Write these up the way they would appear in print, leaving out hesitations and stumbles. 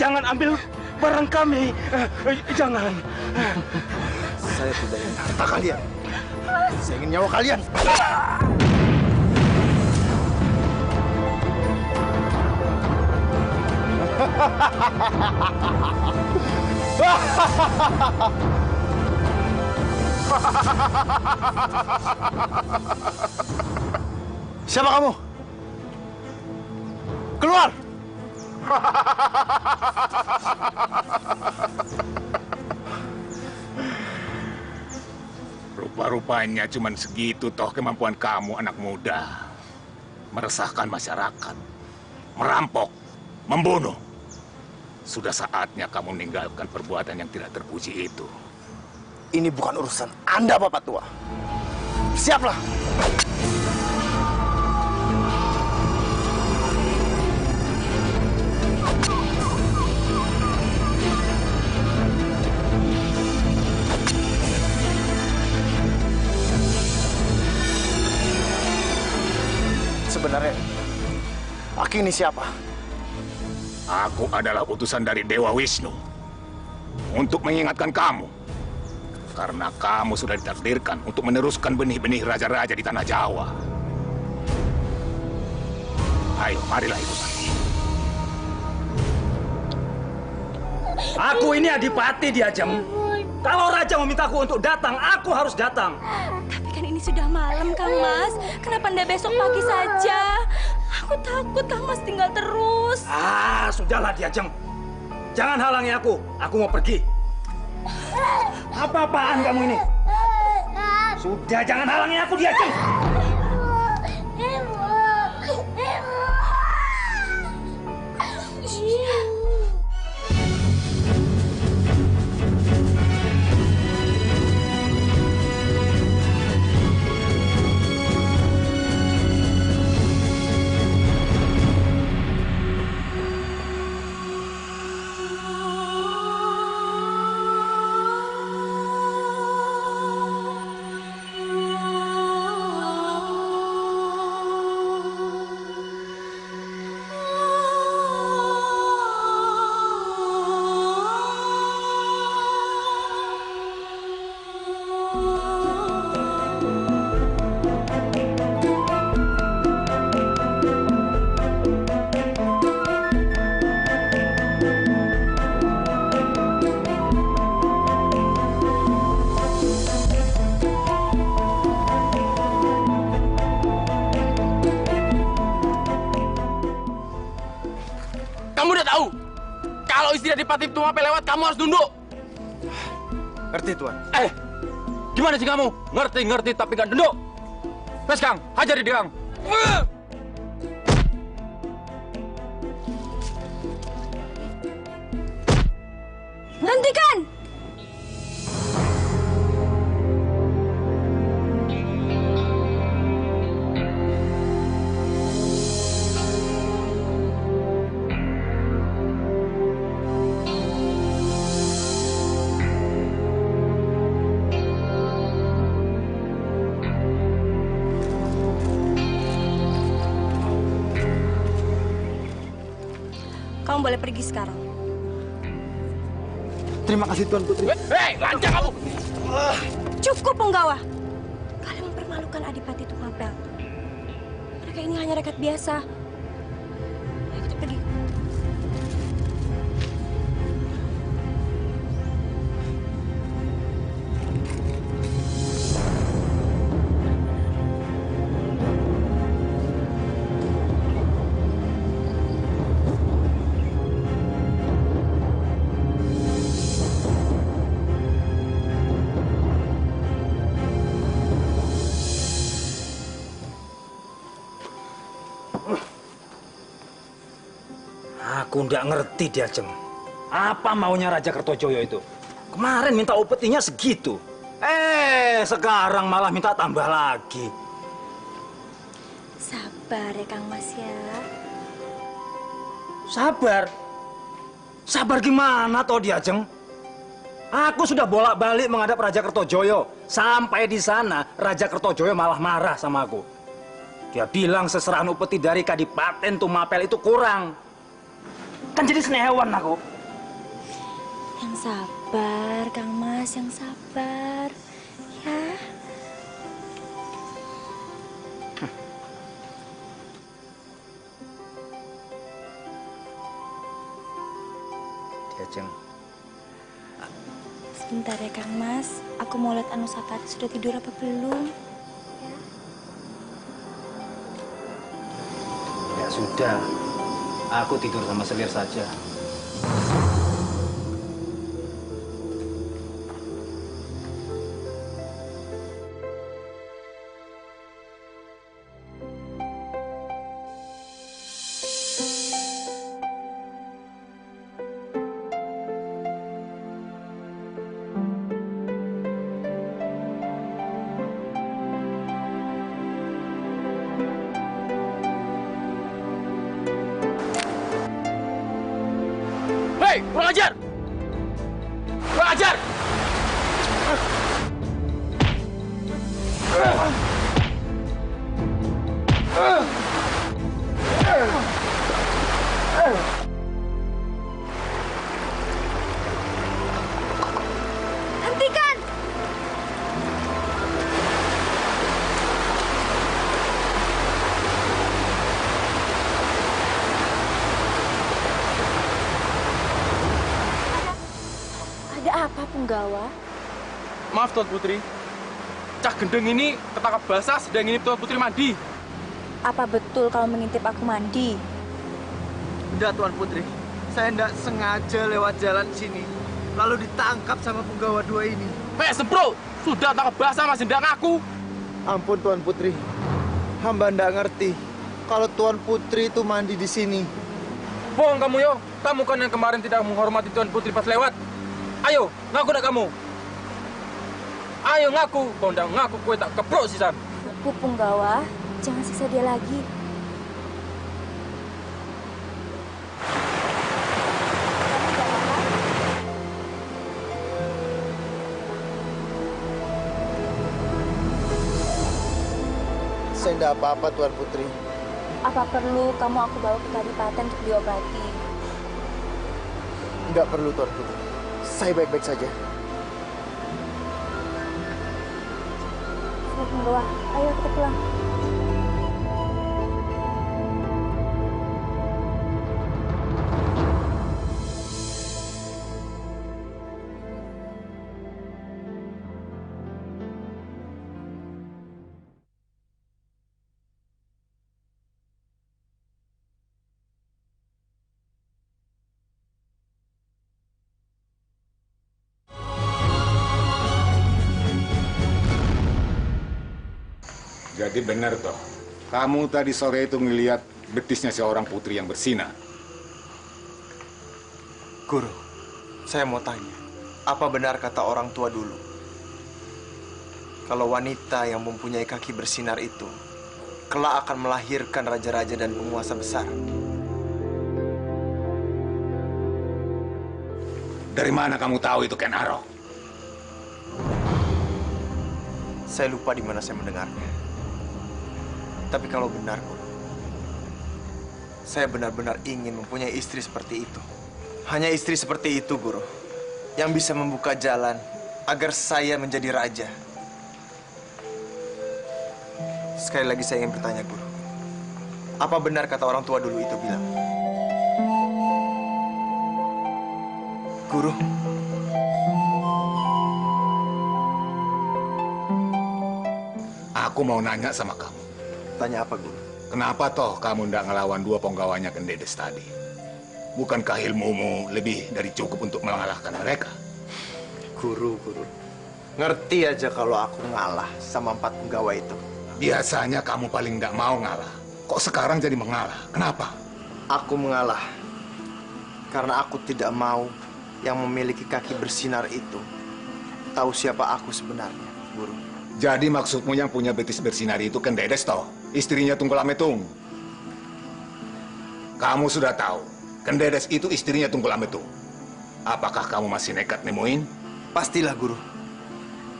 Jangan ambil barang kami. Jangan. Saya tidak ingin harta kalian. Saya ingin nyawa kalian. Siapa kamu? Keluar! Rupa-rupanya cuma segitu toh kemampuan kamu, anak muda. Meresahkan masyarakat, merampok, membunuh. Sudah saatnya kamu meninggalkan perbuatan yang tidak terpuji itu. Ini bukan urusan Anda, Bapak Tua. Siaplah! Sebenarnya, Aki ini siapa? Aku adalah utusan dari Dewa Wisnu untuk mengingatkan kamu. Karena kamu sudah ditakdirkan untuk meneruskan benih-benih raja-raja di tanah Jawa. Ayo, marilah ikut aku. Aku ini adipati di Ajeng. Kalau raja memintaku untuk datang, aku harus datang. Tapi kan ini sudah malam, Kang Mas. Kenapa Anda besok pagi saja? Aku takut Kang Mas tinggal terus. Sudahlah di Ajeng. Jangan halangi aku. Aku mau pergi. Apa-apaan kamu ini? Sudah, jangan halangi aku di Ajeng. Kamu udah tahu? Kalau istri Adipati Tumapel lewat, kamu harus nunduk. Ngerti, Tuan. Gimana sih kamu? Ngerti tapi nggak nunduk. Wes, Kang, hajar dia, Kang. Hentikan! Kamu boleh pergi sekarang. Terima kasih, Tuan Putri. Hei, lancang kamu! Cukup, penggawa. Kalian mempermalukan Adipati Tumapel. Mereka ini hanya rakyat biasa. Ayo kita pergi. Aku nggak ngerti dia, Jeng. Apa maunya Raja Kertojoyo itu? Kemarin minta upetinya segitu. Sekarang malah minta tambah lagi. Sabar ya, Kang Mas ya. Sabar? Sabar gimana toh dia, Jeng? Aku sudah bolak-balik menghadap Raja Kertojoyo. Sampai di sana, Raja Kertojoyo malah marah sama aku. Dia bilang seserahan upeti dari Kadipaten Tumapel itu kurang. Kan jadi senewan aku. Yang sabar, Kang Mas, yang sabar. Ya. Diajeng. Sebentar ya, Kang Mas. Aku mau lihat Anusapati sudah tidur apa belum. Ya sudah, aku tidur sama Selir saja. Hei, kurang ajar! Kurang ajar! Hentikan! Ada apa, Punggawa? Maaf, Tuan Putri. Cak Gendeng ini ketangkap basah sedang ini Tuan Putri mandi. Apa betul kau mengintip aku mandi? Enggak, Tuan Putri. Saya enggak sengaja lewat jalan sini. Lalu ditangkap sama penggawa dua ini. Hei, sempro! Sudah tangkap basah masih tidak ngaku. Ampun, Tuan Putri. Hamba enggak ngerti kalau Tuan Putri itu mandi di sini. Bohong kamu, yo. Kamu kan yang kemarin tidak menghormati Tuan Putri pas lewat. Ayo, ngaku nak kamu. Ayo ngaku. Kau ndak ngaku, kue tak keprok sisan. Aku, Punggawa. Jangan siksa dia lagi. Saya enggak apa-apa, Tuan Putri. Apa perlu kamu aku bawa ke Kadipaten untuk diobati? Enggak perlu, Tuan Putri. Saya baik-baik saja. Sudah, Punggawa. Ayo kita pulang. Jadi benar toh, kamu tadi sore itu ngelihat betisnya seorang putri yang bersinar. Guru, saya mau tanya, apa benar kata orang tua dulu? Kalau wanita yang mempunyai kaki bersinar itu, kelak akan melahirkan raja-raja dan penguasa besar. Dari mana kamu tahu itu, Ken Arok? Saya lupa di mana saya mendengarnya. Tapi kalau benar, Guru, saya benar-benar ingin mempunyai istri seperti itu. Hanya istri seperti itu, Guru, yang bisa membuka jalan agar saya menjadi raja. Sekali lagi saya ingin bertanya, Guru. Apa benar kata orang tua dulu itu bilang? Guru, Aku mau nanya sama kamu. tanya apa, Guru? Kenapa toh kamu ndak ngelawan dua penggawanya Ken Dedes tadi? Bukankah ilmumu lebih dari cukup untuk mengalahkan mereka? Guru. Ngerti aja kalau aku ngalah sama 4 penggawa itu. Biasanya kamu paling ndak mau ngalah. Kok sekarang jadi mengalah? Kenapa? Aku mengalah karena aku tidak mau yang memiliki kaki bersinar itu tahu siapa aku sebenarnya, Guru. Jadi maksudmu yang punya betis bersinar itu Ken Dedes toh? Istrinya Tunggul Ametung. Kamu sudah tahu, Ken Dedes itu istrinya Tunggul Ametung. Apakah kamu masih nekat nemuin? Pastilah, Guru.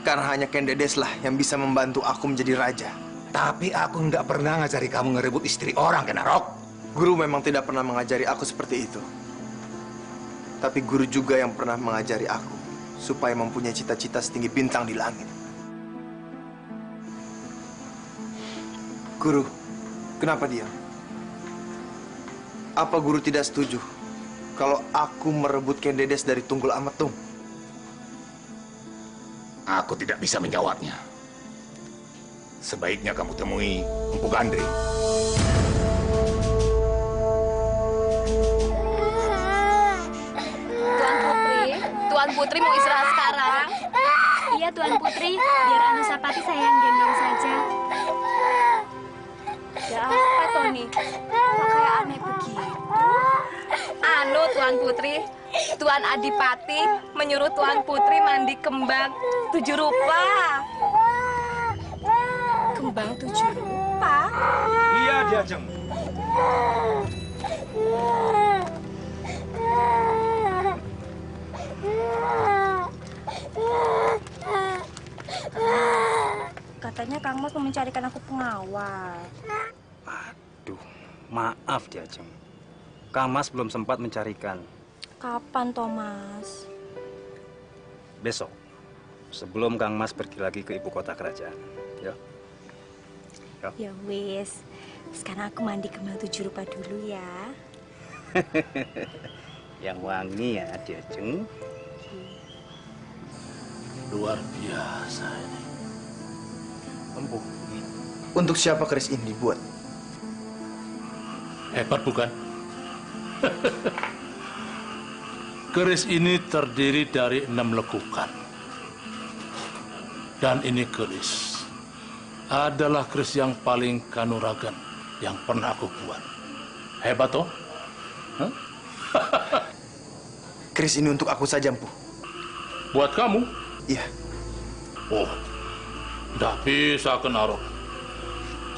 Karena hanya Ken Dedes lah yang bisa membantu aku menjadi raja. Tapi aku nggak pernah ngajari kamu ngerebut istri orang, Ken Arok. Guru memang tidak pernah mengajari aku seperti itu. tapi guru juga yang pernah mengajari aku supaya mempunyai cita-cita setinggi bintang di langit. Guru, kenapa diam? Apa guru tidak setuju kalau aku merebut Ken Dedes dari Tunggul Ametung? Aku tidak bisa menjawabnya. Sebaiknya kamu temui Empu Gandring. Tuan Putri mau istirahat sekarang? Iya, Tuan Putri. Biar Anusapati saya yang gendong saja. Ya apa, Tony? Kok kayak aneh begitu? Anu, Tuan Putri. Tuan Adipati menyuruh Tuan Putri mandi kembang 7 rupa. Kembang 7 rupa? Iya, Ki Ajeng. Katanya Kang Mas mau mencarikan aku pengawal. Aduh, maaf Ki Ajeng. Kang Mas belum sempat mencarikan. Kapan, Thomas? Besok, sebelum Kang Mas pergi lagi ke ibu kota kerajaan. Ya. Ya wis. Sekarang aku mandi kembang 7 rupa dulu ya. Yang wangi ya, Ki Ajeng. Luar biasa ini. Empu, untuk siapa keris ini dibuat? Hebat bukan? Keris ini terdiri dari 6 lekukan. Dan ini keris adalah keris yang paling kanuragan yang pernah aku buat. Hebat toh? Hah? Keris ini untuk aku saja, Empu. Buat kamu? Iya. Oh, tidak bisa Kenarok.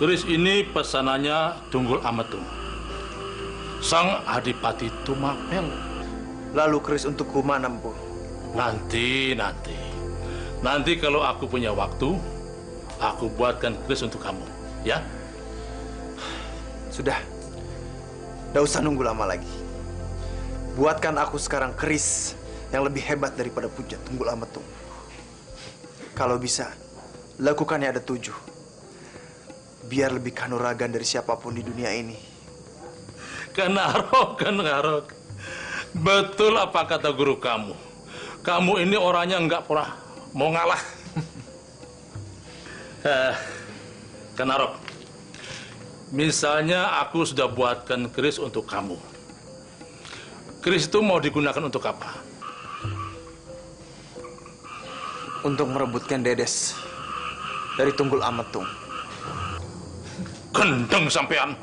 Keris ini pesanannya Tunggul Ametung, Sang Adipati Tumapel. Lalu keris untukku mana, Empu? Nanti kalau aku punya waktu, aku buatkan keris untuk kamu, ya? Sudah. Tidak usah nunggu lama lagi. Buatkan aku sekarang keris yang lebih hebat daripada puja Tunggul Ametung. Kalau bisa, lakukannya ada 7. Biar lebih kanuragan dari siapapun di dunia ini. Kenarok. Betul apa kata guru kamu. Kamu ini orangnya nggak pernah mau ngalah. Kenarok. Misalnya aku sudah buatkan keris untuk kamu. Keris itu mau digunakan untuk apa? Untuk merebutkan Dedes dari Tunggul Ametung. Gendeng sampean.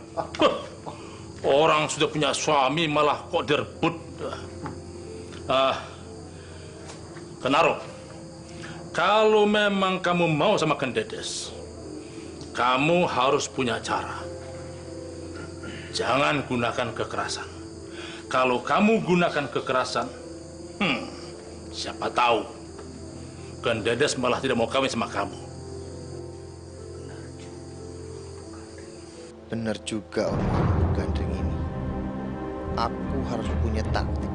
Orang sudah punya suami malah kok direbut. Kenaro, kalau memang kamu mau sama Ken Dedes, kamu harus punya cara. Jangan gunakan kekerasan. Kalau kamu gunakan kekerasan, siapa tahu Ken Dedes malah tidak mau kawin sama kamu. Benar juga orang Gandring ini. Aku harus punya taktik.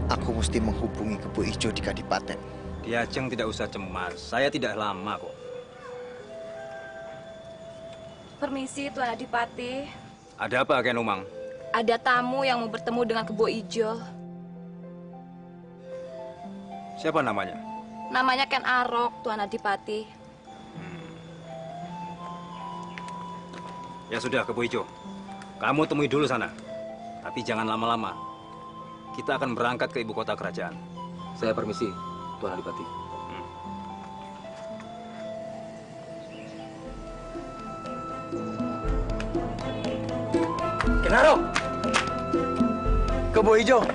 Aku mesti menghubungi Kebo Ijo di Kadipaten. Ki Ajeng tidak usah cemas. Saya tidak lama kok. Permisi, Tuan Adipati. Ada apa, Ken Umang? Ada tamu yang mau bertemu dengan Kebo Ijo. Siapa namanya? Namanya Ken Arok, Tuan Adipati. Ya sudah, Kebo Ijo. Kamu temui dulu sana. Tapi jangan lama-lama. Kita akan berangkat ke ibu kota kerajaan. Saya permisi, Tuan Adipati. Kenaro! Kebo Ijo.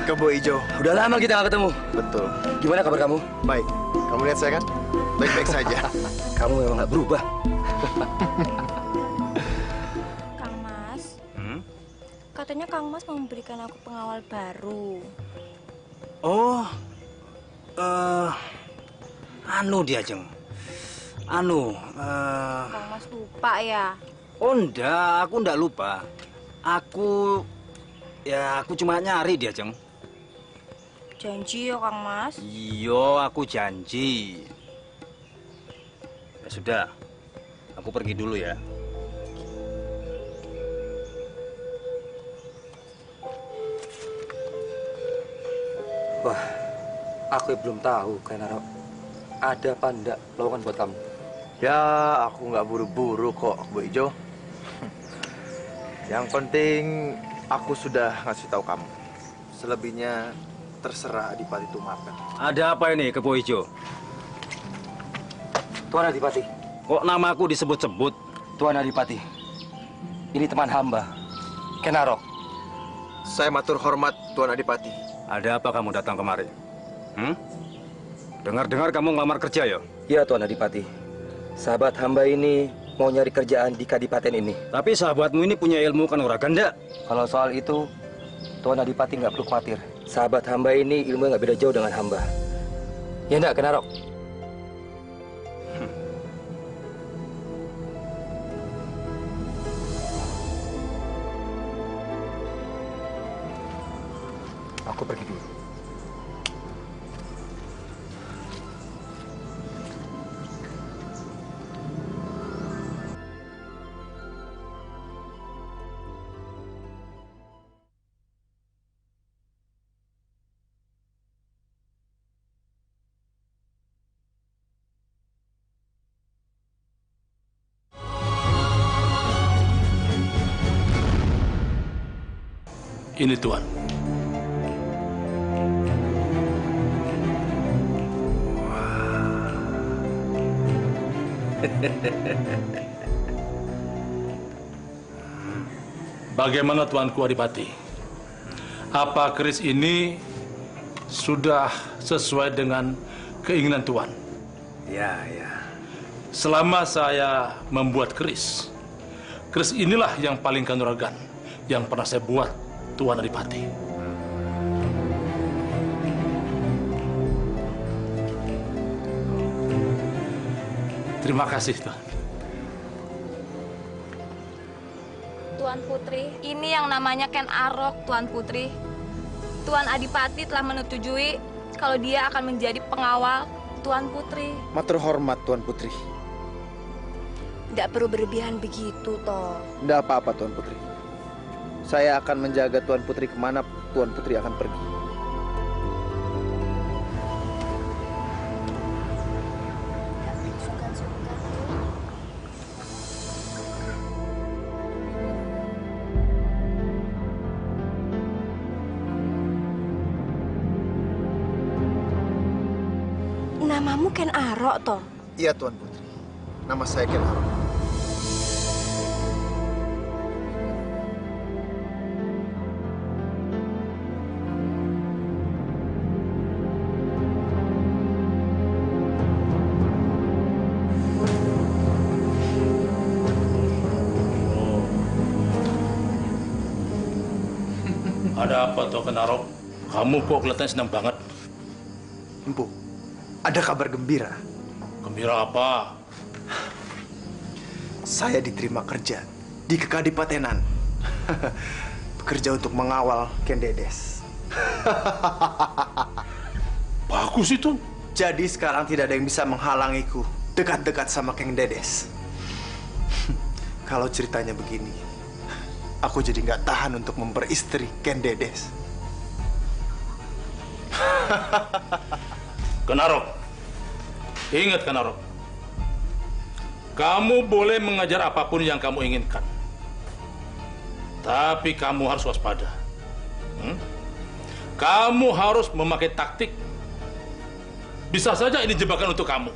Kebo Ijo. Udah lama kita nggak ketemu. Betul. Gimana kabar kamu? Baik. Kamu lihat saya kan? Baik-baik saja. Kamu memang nggak berubah. Kang Mas, katanya Kang Mas mau memberikan aku pengawal baru. Oh, anu dia, Jeng. Kang Mas lupa ya? Oh enggak, aku enggak lupa. Aku Ya, aku cuma nyari dia, Jeng. Janji ya, Kang Mas. Iya, aku janji. Ya sudah, aku pergi dulu ya. Wah, aku belum tahu, Kenaro. Ada apa enggak lowongan buat kamu? Ya, aku nggak buru-buru kok, Bu Ijo. Yang penting aku sudah ngasih tahu kamu. Selebihnya terserah Adipati Tumapel. Ada apa ini, Kebo Ijo? Tuan Adipati. Kok namaku disebut-sebut? Tuan Adipati. Ini teman hamba, Kenaro. Saya matur hormat, Tuan Adipati. Ada apa kamu datang kemari? Dengar-dengar kamu ngelamar kerja ya? Iya, Tuan Adipati. Sahabat hamba ini mau nyari kerjaan di kadipaten ini. Tapi sahabatmu ini punya ilmu kanuragan enggak? Kalau soal itu, Tuan Adipati nggak perlu khawatir. Sahabat hamba ini ilmunya nggak beda jauh dengan hamba. Ya enggak, Kenaro? Aku pergi dulu. Ini Tuan. Bagaimana Tuanku Adipati? Apa keris ini sudah sesuai dengan keinginan Tuan? Ya. Selama saya membuat keris inilah yang paling kanuragan yang pernah saya buat, Tuan Adipati. Terima kasih, Tuan. Tuan Putri, ini yang namanya Ken Arok, Tuan Putri. Tuan Adipati telah menyetujui kalau dia akan menjadi pengawal Tuan Putri. Matur hormat, Tuan Putri. Tidak perlu berlebihan begitu, toh. Tidak apa-apa, Tuan Putri. Saya akan menjaga Tuan Putri kemana Tuan Putri akan pergi. Namamu Ken Arok, toh? Iya, Tuan Putri. Nama saya Ken Arok. Ada apa, Toh Kenarok? Kamu kok kelihatannya senang banget. Empu, ada kabar gembira. Gembira apa? Saya diterima kerja di Kekadipatenan. Bekerja untuk mengawal Ken Dedes. Bagus itu. Jadi sekarang tidak ada yang bisa menghalangiku dekat-dekat sama Ken Dedes. Kalau ceritanya begini, aku jadi nggak tahan untuk memperistri Ken Dedes. Kenarok, ingat Kenarok, kamu boleh mengajar apapun yang kamu inginkan, tapi kamu harus waspada. Kamu harus memakai taktik. Bisa saja ini jebakan untuk kamu.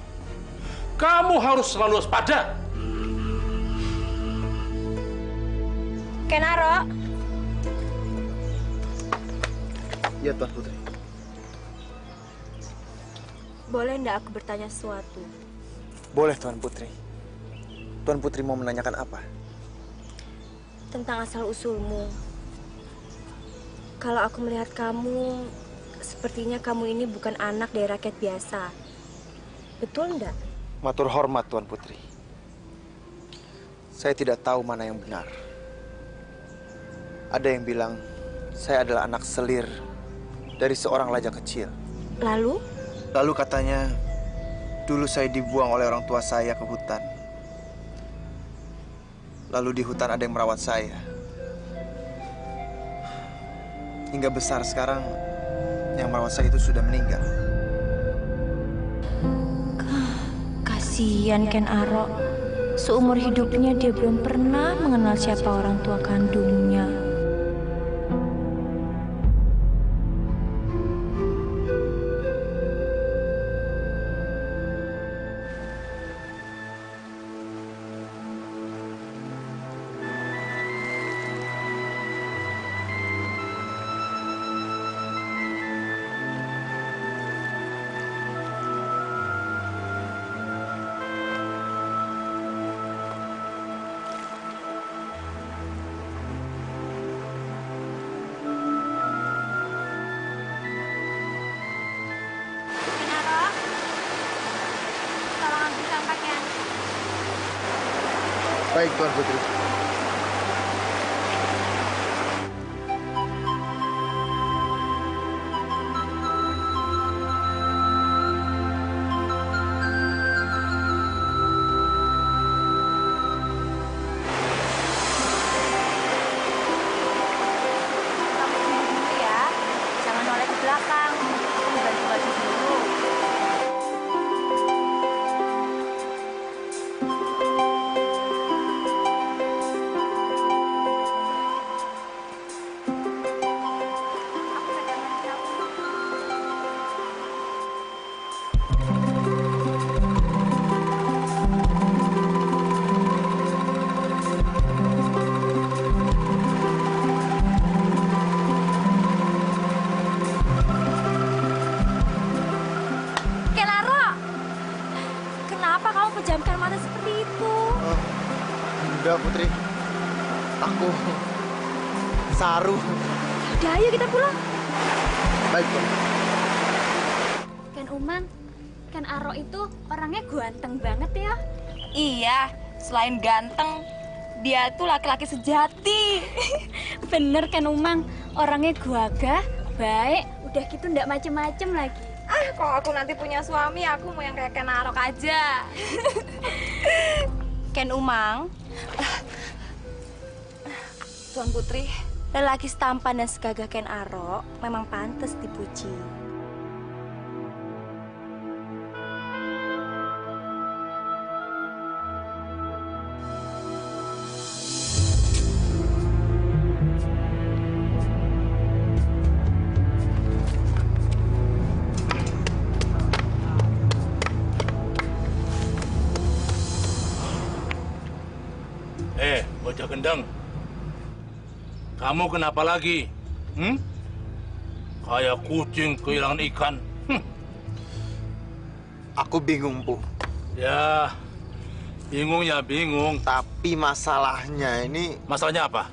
Kamu harus selalu waspada. Ken Arok. Ya, Tuan Putri. Boleh ndak aku bertanya sesuatu? Boleh, Tuan Putri. Tuan Putri mau menanyakan apa? Tentang asal-usulmu. Kalau aku melihat kamu, sepertinya kamu ini bukan anak dari rakyat biasa. Betul ndak? Matur hormat, Tuan Putri. Saya tidak tahu mana yang benar. Ada yang bilang Saya adalah anak selir dari seorang raja kecil. Lalu? Lalu katanya, dulu saya dibuang oleh orang tua saya ke hutan. Lalu di hutan ada yang merawat saya. Hingga besar sekarang, yang merawat saya itu sudah meninggal. Kasihan Ken Arok. Seumur hidupnya dia belum pernah mengenal siapa orang tua kandungnya. Baik, Tuan Putri. Jangan noleh ke belakang. Ganti baju dulu. Kenapa kamu pejamkan mata seperti itu? Enggak, Putri. Aku Saru. Udah, ayo kita pulang. Baik, Tuan. Ken Umang, Ken Arok itu orangnya ganteng banget ya. Iya, selain ganteng, dia tuh laki-laki sejati. Bener Ken Umang, orangnya gagah, baik, udah gitu ndak macem-macem lagi. Kalau aku nanti punya suami, aku mau yang kayak Ken Arok aja. Ken Umang, Tuan Putri, lelaki setampan dan segagah Ken Arok memang pantas dipuji. Bocah gendeng, kamu kenapa lagi? Kayak kucing kehilangan ikan. Aku bingung, Bu. Ya, bingung ya bingung. Tapi masalahnya ini... Masalahnya apa?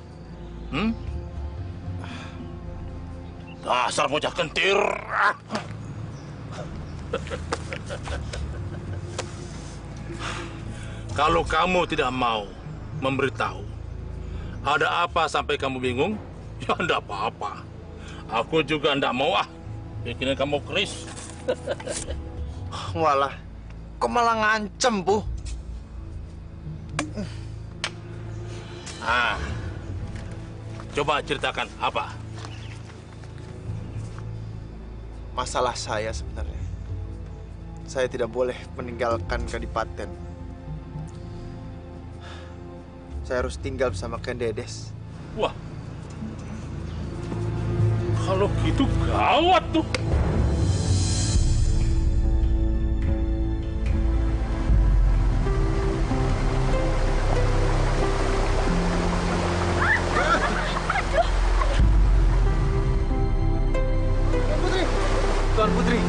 Dasar bocah kentir. Kalau kamu tidak mau memberitahu ada apa sampai kamu bingung, ya enggak apa-apa. Aku juga enggak mau bikinin kamu keris. Walah, kok malah ngancem, Bu? Coba ceritakan apa? Masalah saya sebenarnya. Saya tidak boleh meninggalkan Kadipaten. Saya harus tinggal bersama Ken Dedes. Wah, kalau gitu gawat tuh. Tuan Putri.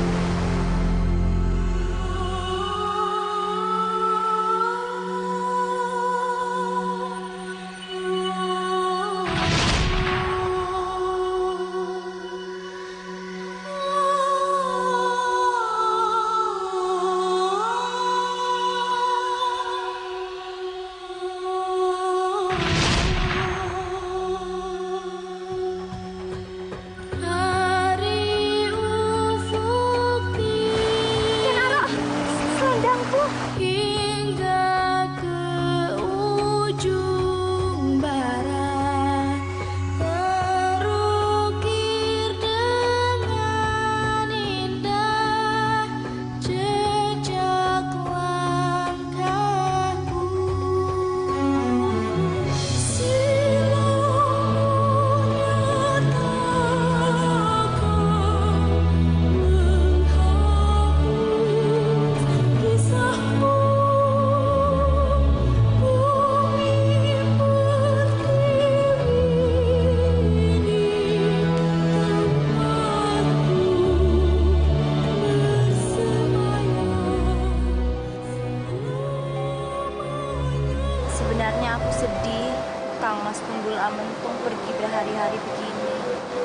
berhari-hari begini.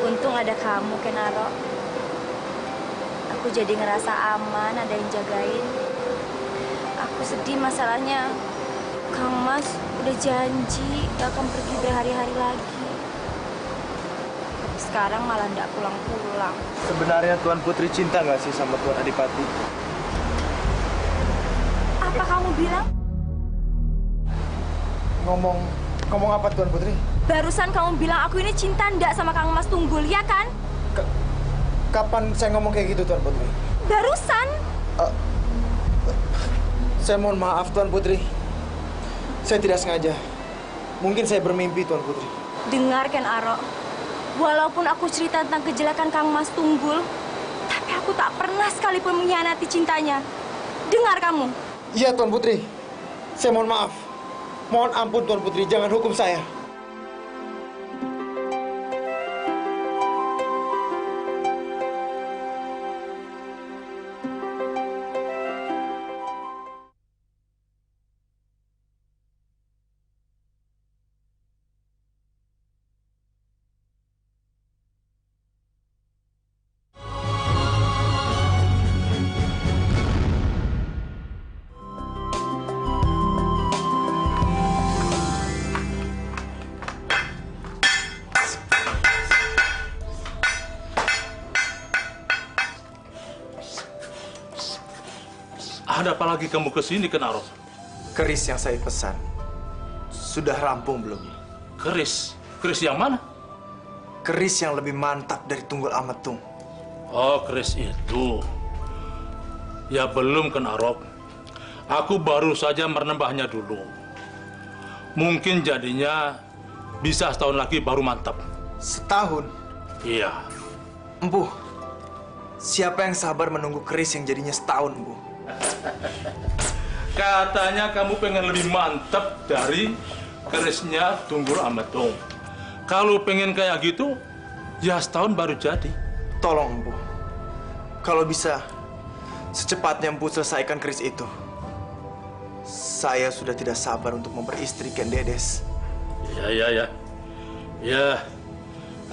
Untung ada kamu, Kenaro. Aku jadi ngerasa aman, ada yang jagain. Aku sedih masalahnya. Kang Mas udah janji gak akan pergi berhari-hari lagi. Tapi sekarang malah nggak pulang-pulang. Sebenarnya Tuan Putri cinta nggak sih sama Tuan Adipati? Apa kamu bilang? Ngomong apa Tuan Putri? Barusan kamu bilang aku ini cinta ndak sama Kang Mas Tunggul, ya kan? Kapan saya ngomong kayak gitu Tuan Putri? Barusan. Saya mohon maaf Tuan Putri. Saya tidak sengaja. Mungkin saya bermimpi Tuan Putri. Dengar Ken Aro, walaupun aku cerita tentang kejelekan Kang Mas Tunggul, tapi aku tak pernah sekalipun mengkhianati cintanya. Dengar kamu. Iya Tuan Putri. Saya mohon maaf. Mohon ampun Tuan Putri, jangan hukum saya. Ada apa lagi kamu kesini, Kenaro? Keris yang saya pesan sudah rampung belum? Keris? Keris yang mana? Keris yang lebih mantap dari Tunggul Ametung. Oh, keris itu. Ya belum, Kenaro. Aku baru saja menembahnya dulu. Mungkin jadinya bisa setahun lagi baru mantap. Setahun? Iya. Empu, siapa yang sabar menunggu keris yang jadinya setahun, Empu? Katanya kamu pengen lebih mantap dari kerisnya Tunggul Ametung. Kalau pengen kayak gitu, ya setahun baru jadi. Tolong, Empu. Kalau bisa, secepatnya Empu selesaikan keris itu. Saya sudah tidak sabar untuk memperistri Ken Dedes. Ya,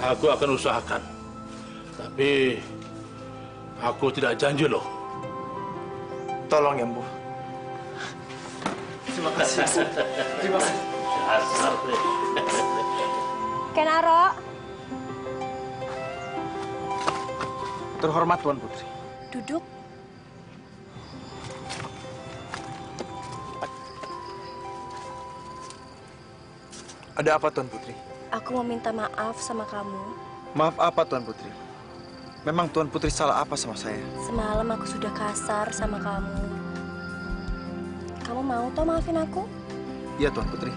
aku akan usahakan. Tapi, aku tidak janji loh. Tolong ya, Empu. Terima kasih, Empu. Terima kasih. Dasar deh. Kenaro. Terhormat Tuan Putri. Duduk. Ada apa Tuan Putri? Aku mau minta maaf sama kamu. Maaf apa Tuan Putri? Memang Tuan Putri salah apa sama saya? Semalam aku sudah kasar sama kamu. Kamu mau toh maafin aku? Iya Tuan Putri.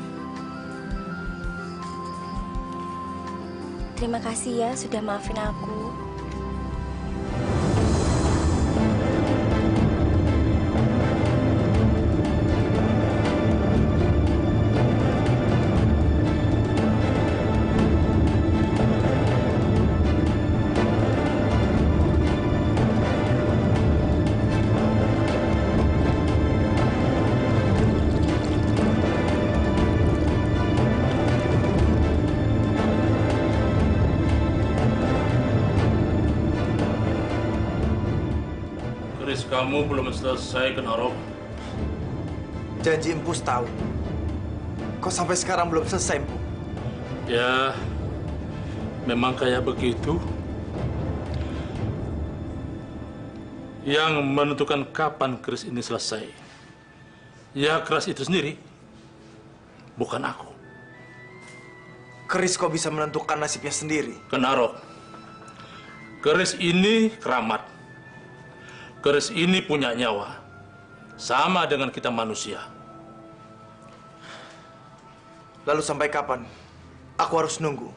Terima kasih ya sudah maafin aku. Keris kamu belum selesai, Kenaro. Janji Empu setahun. Kok sampai sekarang belum selesai, Empu? Ya, memang kayak begitu. Yang menentukan kapan keris ini selesai, ya keris itu sendiri, bukan aku. Keris kok bisa menentukan nasibnya sendiri? Kenaro, keris ini keramat. Keris ini punya nyawa, sama dengan kita manusia. Lalu sampai kapan aku harus nunggu?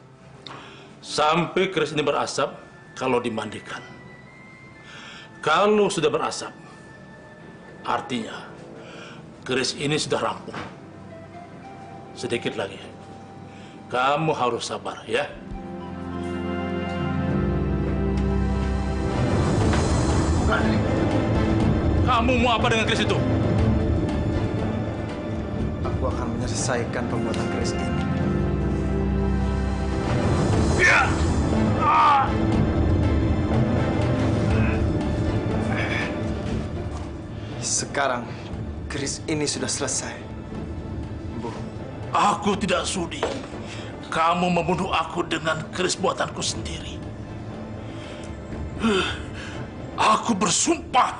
Sampai keris ini berasap kalau dimandikan. Kalau sudah berasap, artinya keris ini sudah rampung. Sedikit lagi. Kamu harus sabar, ya. Kamu mau apa dengan keris itu? Aku akan menyelesaikan pembuatan keris ini. Sekarang, keris ini sudah selesai. Bu, Aku tidak sudi kamu membunuh aku dengan keris buatanku sendiri. Aku bersumpah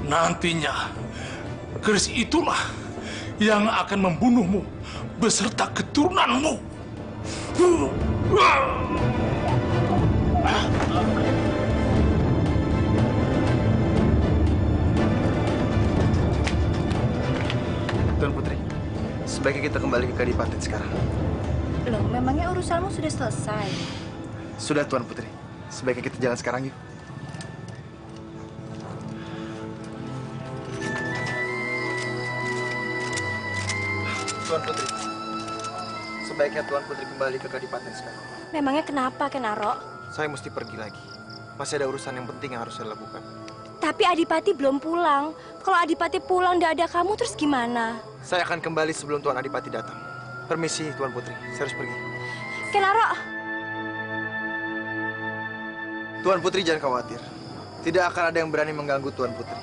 nantinya keris itulah yang akan membunuhmu beserta keturunanmu. Tuan Putri, sebaiknya kita kembali ke Kadipaten sekarang. Loh, memangnya urusanmu sudah selesai? Sudah, Tuan Putri. Sebaiknya kita jalan sekarang, yuk. Tuan Putri, sebaiknya Tuan Putri kembali ke Kadipaten sekarang. Memangnya kenapa, Ken Arok? Saya mesti pergi lagi. Masih ada urusan yang penting yang harus saya lakukan. Tapi Adipati belum pulang. Kalau Adipati pulang tidak ada kamu, terus gimana? Saya akan kembali sebelum Tuan Adipati datang. Permisi, Tuan Putri. Saya harus pergi. Ken Arok! Tuan Putri jangan khawatir. Tidak akan ada yang berani mengganggu Tuan Putri.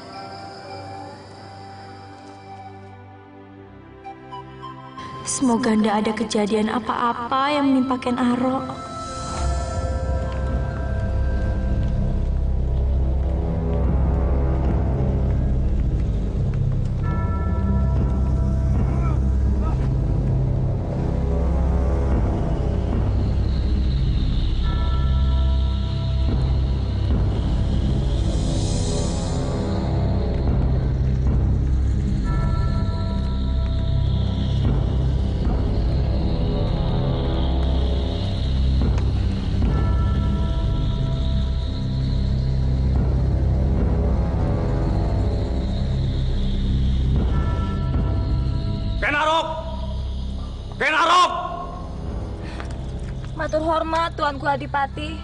Semoga tidak ada kejadian apa-apa yang menimpa Ken Arok. Ken Arok! Matur hormat, Tuanku Adipati.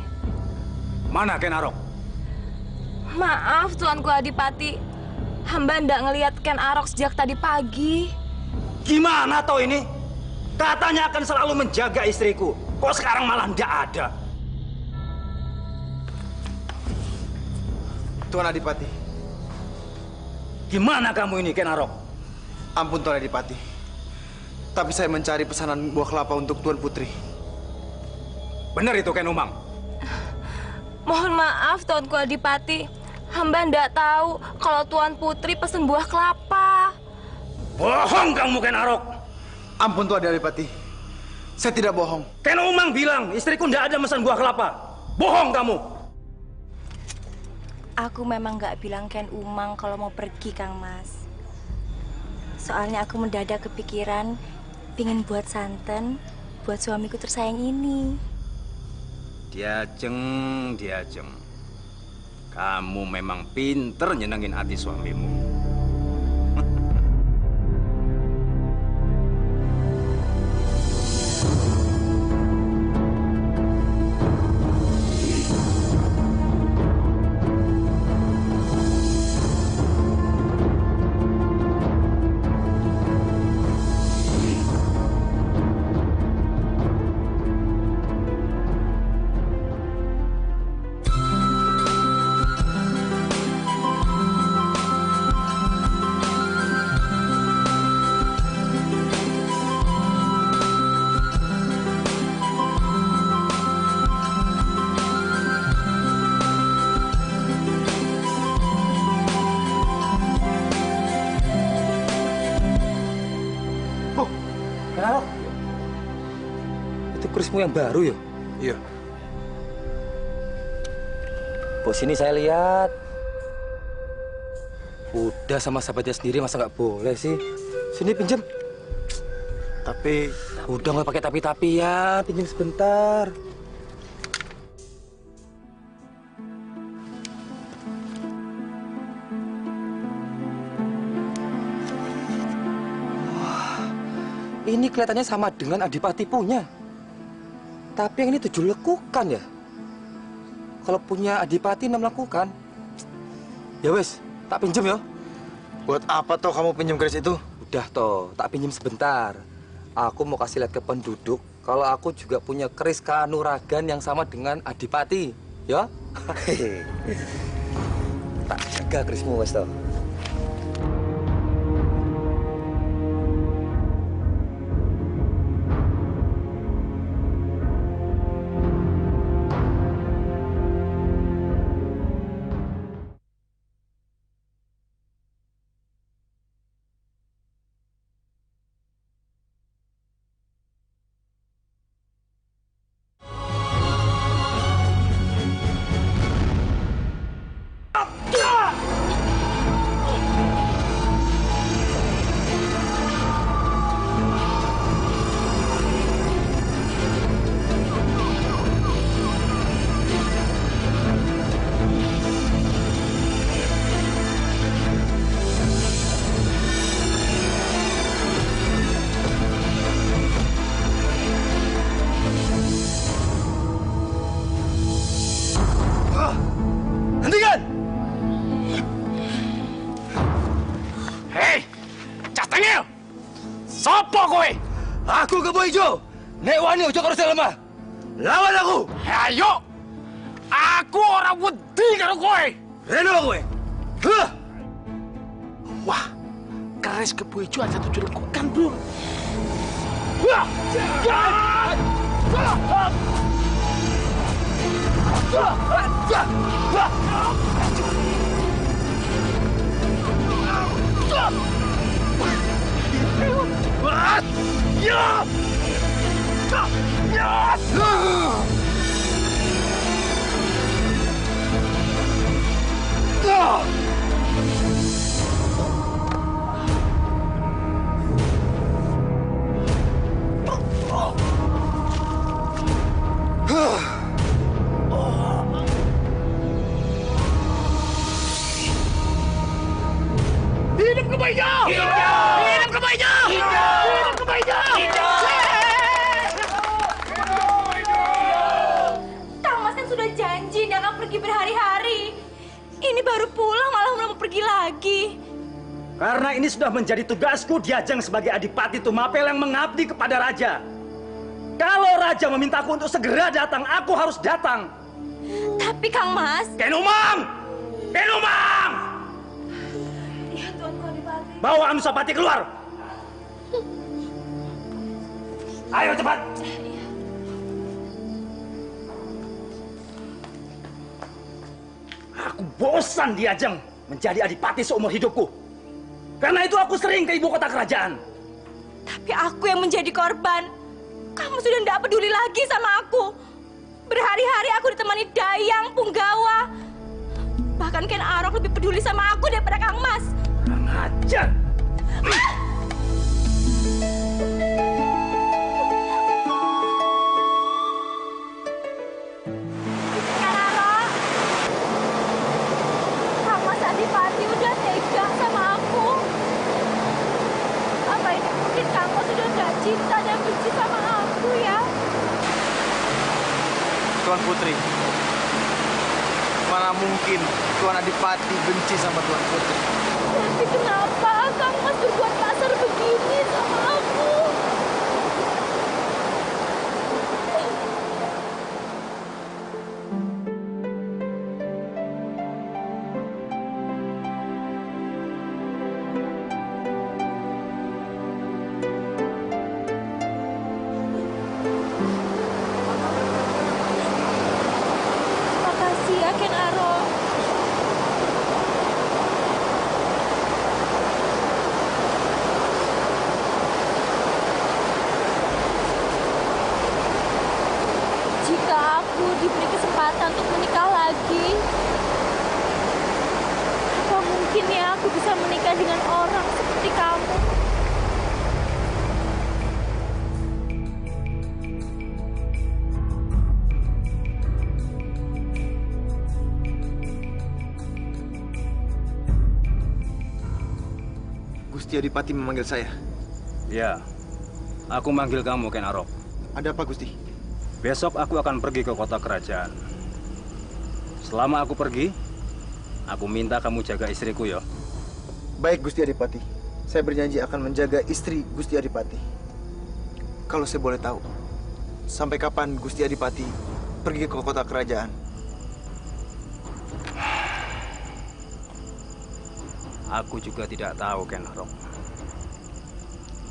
Mana Ken Arok? Maaf, Tuanku Adipati. Hamba ndak ngelihat Ken Arok sejak tadi pagi. Gimana toh ini? Katanya akan selalu menjaga istriku. Kok sekarang malah ndak ada? Tuan Adipati. Gimana kamu ini, Ken Arok? Ampun, Tuan Adipati. Tapi saya mencari pesanan buah kelapa untuk Tuan Putri. Benar itu, Ken Umang? Mohon maaf, Tuanku Adipati. Hamba ndak tahu kalau Tuan Putri pesen buah kelapa. Bohong kamu, Ken Arok. Ampun, Tuan Adipati. Saya tidak bohong. Ken Umang bilang istriku ndak ada pesan buah kelapa. Bohong kamu. Aku memang nggak bilang Ken Umang kalau mau pergi, Kang Mas. Soalnya aku mendadak kepikiran pingin buat santan buat suamiku tersayang ini. Diajeng. Kamu memang pinter nyenengin hati suamimu. Kerismu yang baru ya? Iya. Bos ini saya lihat. Udah sama sahabatnya sendiri, masa nggak boleh sih? Sini pinjam. Tapi... Udah nggak pakai tapi-tapi ya, pinjam sebentar. Wah, ini kelihatannya sama dengan Adipati punya. Tapi yang ini 7 lekukan ya? Kalau punya Adipati 6 lekukan. Ya wes, tak pinjem ya. Buat apa toh kamu pinjam keris itu? Udah toh, tak pinjem sebentar. Aku mau kasih lihat ke penduduk kalau aku juga punya keris kanuragan yang sama dengan Adipati. Ya? Tak jaga kerismu wes toh. Nek wani ojo karo sing lemah. Lawan aku. Ayo. Aku orang wedi karo kowe. Reno kowe. Hah. Wah, keris kebo ijo ada 7 lekukan, Bro. Wah! Hidup kebainya! Hidup kebainya! Hidup kebainya! Kang Mas kan sudah janji dia akan pergi berhari-hari. Ini baru pulang malah mau pergi lagi. Karena ini sudah menjadi tugasku Diajeng sebagai Adipati Tumapel yang mengabdi kepada Raja. Kalau Raja memintaku untuk segera datang, aku harus datang. Tapi Kang Mas... Ken Umang! Ken Umang! Ya Tuanku Adipati. Bawa Anusapati keluar! Ayo cepat! Aku bosan Diajeng menjadi adipati seumur hidupku. Karena itu aku sering ke ibu kota kerajaan. Tapi aku yang menjadi korban. Kamu sudah tidak peduli lagi sama aku. Berhari-hari aku ditemani Dayang, Punggawa. Bahkan Ken Arok lebih peduli sama aku daripada Kang Mas. Kurang ajar! Ken Arok, Kang Mas Adipati udah tega sama aku. Apa ini mungkin Kang Mas sudah gak cinta dan benci sama aku ya? Tuan Putri, mana mungkin Tuan Adipati benci sama Tuan Putri? Tapi kenapa Kang Mas berbuat kasar begini sama aku? Makasih ya Ken Arok. Jika aku diberi kesempatan untuk menikah lagi, apa mungkin ya aku bisa menikah dengan orang seperti kamu? Gusti Adipati memanggil saya. Ya, aku manggil kamu Ken Arok. Ada apa, Gusti? Besok aku akan pergi ke kota kerajaan. Selama aku pergi, aku minta kamu jaga istriku ya. Baik, Gusti Adipati. Saya berjanji akan menjaga istri Gusti Adipati. Kalau saya boleh tahu, sampai kapan Gusti Adipati pergi ke kota kerajaan? Aku juga tidak tahu, Ken Arok.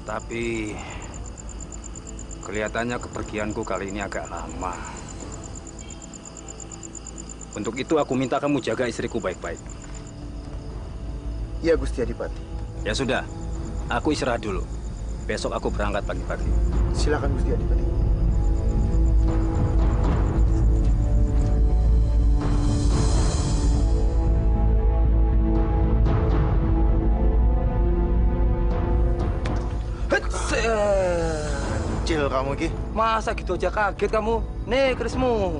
Tapi kelihatannya kepergianku kali ini agak lama. Untuk itu aku minta kamu jaga istriku baik-baik. Iya, Gusti Adipati. Ya sudah, aku istirahat dulu. Besok aku berangkat pagi-pagi. Silakan, Gusti Adipati. Kecil kamu, Ki. Masa gitu aja kaget kamu? Nih, kerismu.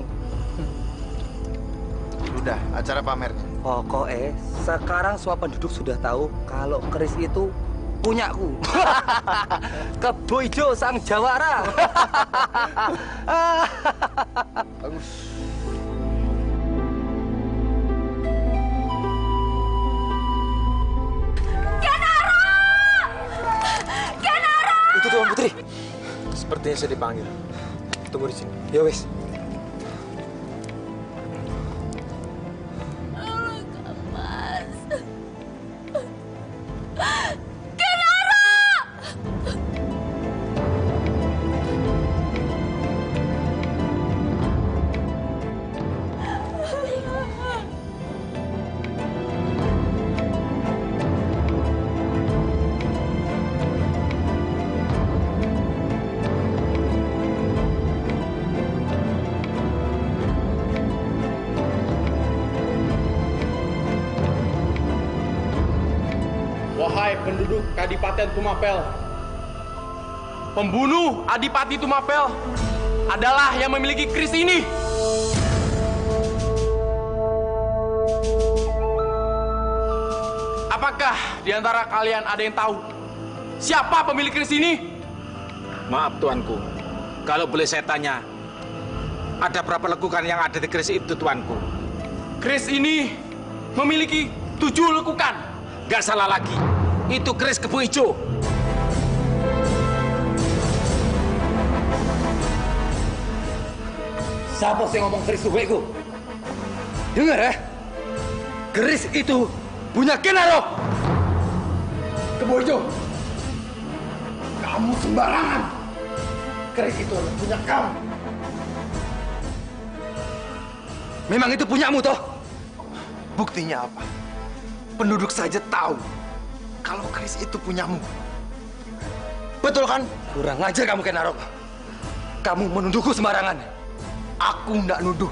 Udah, acara pamer. Pokoknya sekarang semua penduduk sudah tahu kalau keris itu punyaku. Kebo ijo sang jawara. Bagus. Itu Tuan Putri. Sepertinya saya dipanggil. Tunggu di sini. Ya wes. Wahai penduduk Kadipaten Tumapel, pembunuh Adipati Tumapel adalah yang memiliki keris ini. Apakah di antara kalian ada yang tahu siapa pemilik keris ini? Maaf tuanku, kalau boleh saya tanya, ada berapa lekukan yang ada di keris itu tuanku? Keris ini memiliki 7 lekukan. Gak salah lagi, itu keris Kebo Ijo. Siapa sih ngomong keris kubuiku? Dengar ya, keris itu punya Kenarok. Kebo Ijo, kamu sembarangan. Keris itu adalah punya kamu. Memang itu punyamu toh? Buktinya apa? Penduduk saja tahu kalau keris itu punyamu. Betul kan? Kurang ajar kamu, Kenarok. Kamu menuduhku sembarangan. Aku nggak nuduh.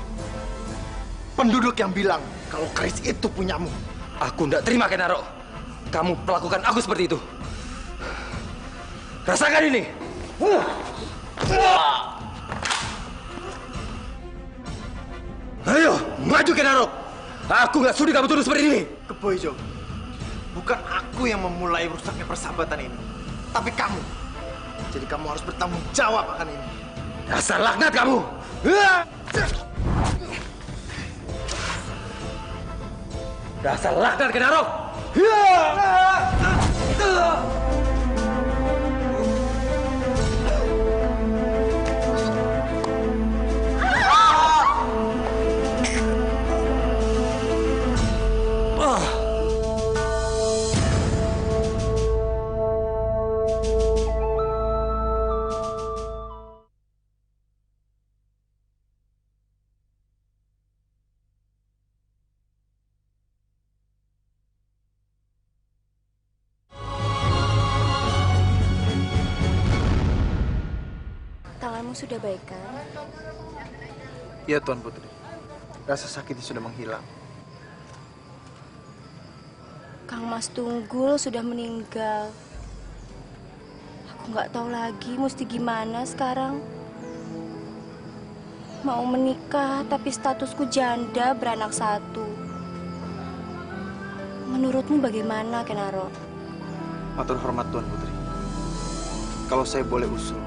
Penduduk yang bilang kalau keris itu punyamu. Aku nggak terima, Kenarok. Kamu perlakukan aku seperti itu. Rasakan ini. Ayo, maju, Kenarok. Aku nggak sudi kamu tuduh seperti ini. Kebo Ijo, bukan aku yang memulai rusaknya persahabatan ini, tapi kamu. Jadi kamu harus bertanggung jawab akan ini. Dasar laknat kamu. Dasar laknat, Kenarok. Tanganmu sudah baik kan? Iya, Tuan Putri. Rasa sakitnya sudah menghilang. Kang Mas Tunggul sudah meninggal. Aku nggak tahu lagi mesti gimana sekarang. Mau menikah tapi statusku janda beranak satu. Menurutmu bagaimana, Kenaro? Matur hormat Tuan Putri. Kalau saya boleh usul,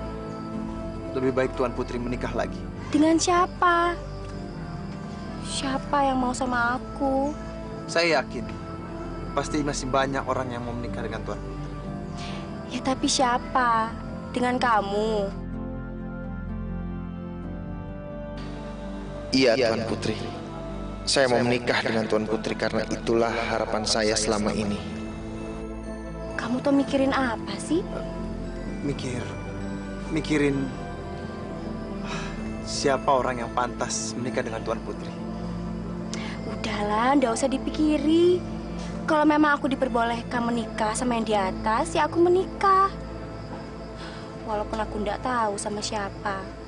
lebih baik Tuan Putri menikah lagi. Dengan siapa? Siapa yang mau sama aku? Saya yakin, pasti masih banyak orang yang mau menikah dengan Tuan Putri. Ya tapi siapa? Dengan kamu? Iya, Tuan Putri. Saya mau menikah dengan Tuan Putri karena itulah harapan saya selama ini. Kamu tuh mikirin apa sih? Mikirin siapa orang yang pantas menikah dengan Tuan Putri. Udahlah, nggak usah dipikiri. Kalau memang aku diperbolehkan menikah sama yang di atas, ya aku menikah. Walaupun aku nggak tahu sama siapa.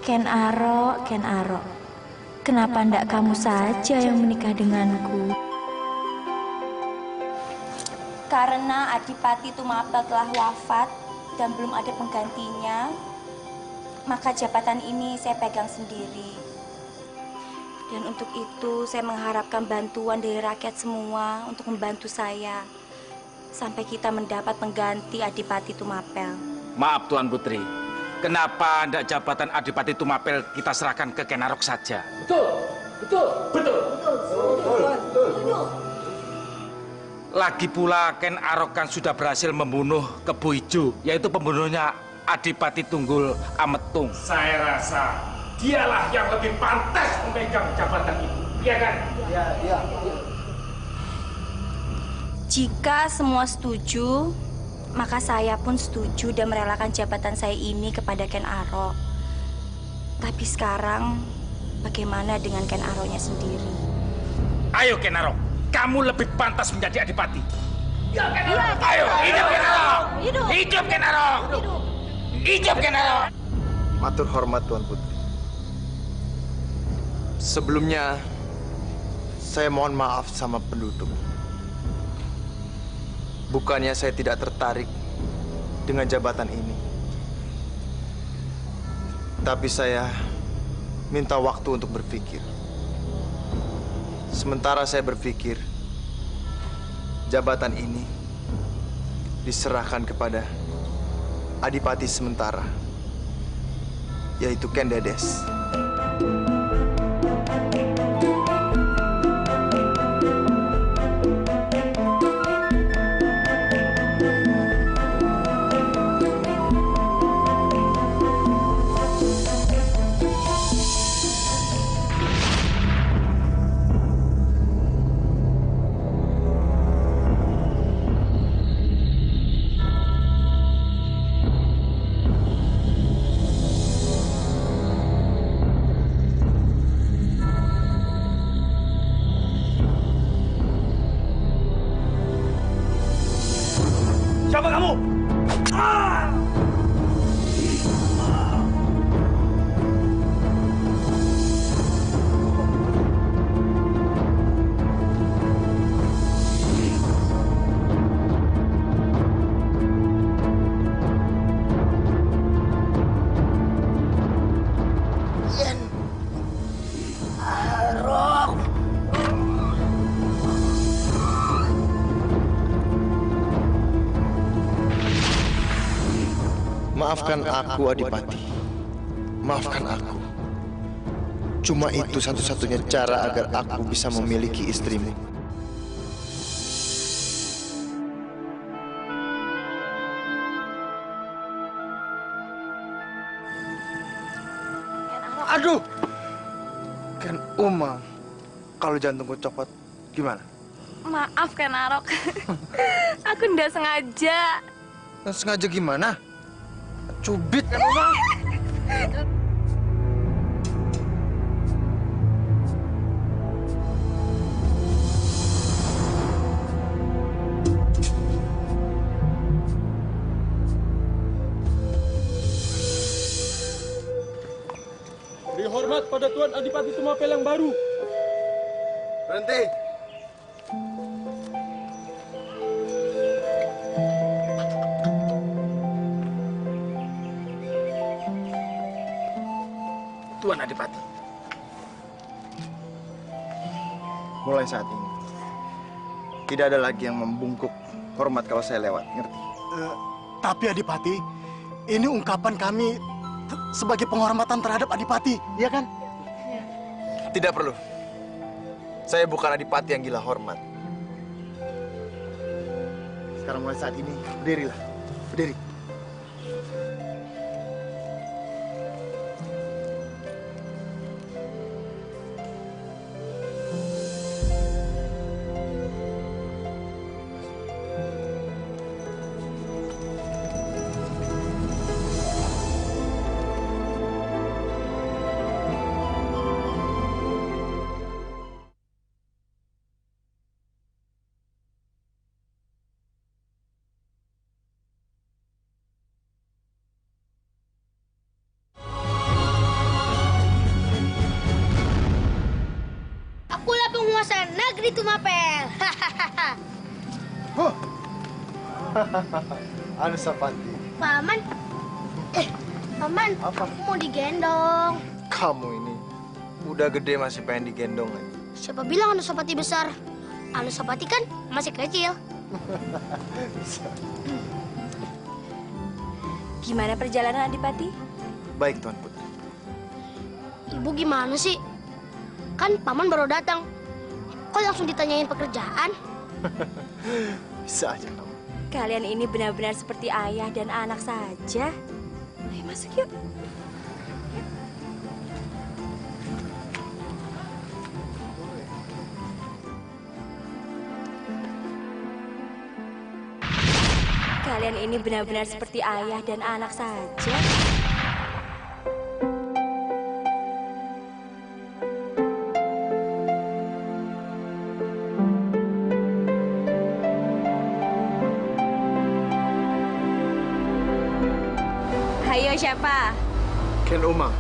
Ken Aro, kenapa ndak kamu saja yang menikah denganku? Karena Adipati Tumapel telah wafat dan belum ada penggantinya, maka jabatan ini saya pegang sendiri. Dan untuk itu saya mengharapkan bantuan dari rakyat semua untuk membantu saya. sampai kita mendapat pengganti Adipati Tumapel. Maaf Tuan Putri, kenapa ndak jabatan Adipati Tumapel kita serahkan ke Ken Arok saja? Betul. Lagi pula Ken Arok kan sudah berhasil membunuh Kebo Ijo, yaitu pembunuhnya Adipati Tunggul Ametung. Saya rasa dialah yang lebih pantas memegang jabatan itu. Iya kan? Iya. Jika semua setuju, maka saya pun setuju dan merelakan jabatan saya ini kepada Ken Arok. Tapi sekarang, bagaimana dengan Ken Aroknya sendiri? Ayo Ken Arok, kamu lebih pantas menjadi Adipati. Ya, Ken Arok. Ayo, hidup Ken Arok. Hidup Ken Arok. Hidup Ken Arok. Matur hormat Tuan Putri. Sebelumnya, saya mohon maaf sama penduduk. Bukannya saya tidak tertarik dengan jabatan ini. Tapi saya minta waktu untuk berpikir. Sementara saya berpikir, jabatan ini diserahkan kepada Adipati sementara, yaitu Ken Dedes. Siapa kamu? Maafkan aku, Adipati. Maafkan aku. Cuma itu satu-satunya cara agar aku bisa memiliki istrimu. Aduh! Ken Umang, kalau jantungku copot, gimana? Maaf Ken Arok. Aku nggak sengaja. Sengaja gimana? Cubit kan Umang? Beri hormat pada Tuan Adipati Tumapel yang baru. Berhenti. Tuan Adipati. Mulai saat ini, tidak ada lagi yang membungkuk hormat kalau saya lewat, ngerti? Tapi Adipati, ini ungkapan kami sebagai penghormatan terhadap Adipati, iya kan? Tidak perlu. Saya bukan Adipati yang gila hormat. Sekarang mulai saat ini, berdirilah. Berdiri. Akulah penguasa negeri Tumapel. Anusapati. Paman. Paman. Apa? Aku mau digendong. Kamu ini udah gede masih pengen digendong lagi. Siapa bilang Anusapati besar? Anusapati kan masih kecil. Gimana perjalanan Adipati? Baik, Tuan Putri. Ibu gimana sih? Kan paman baru datang. Kok langsung ditanyain pekerjaan? Bisa aja kamu. Kalian ini benar-benar seperti ayah dan anak saja. Ayo masuk yuk. Kalian ini benar-benar seperti ayah dan anak saja. Ayo siapa? Ken Umang.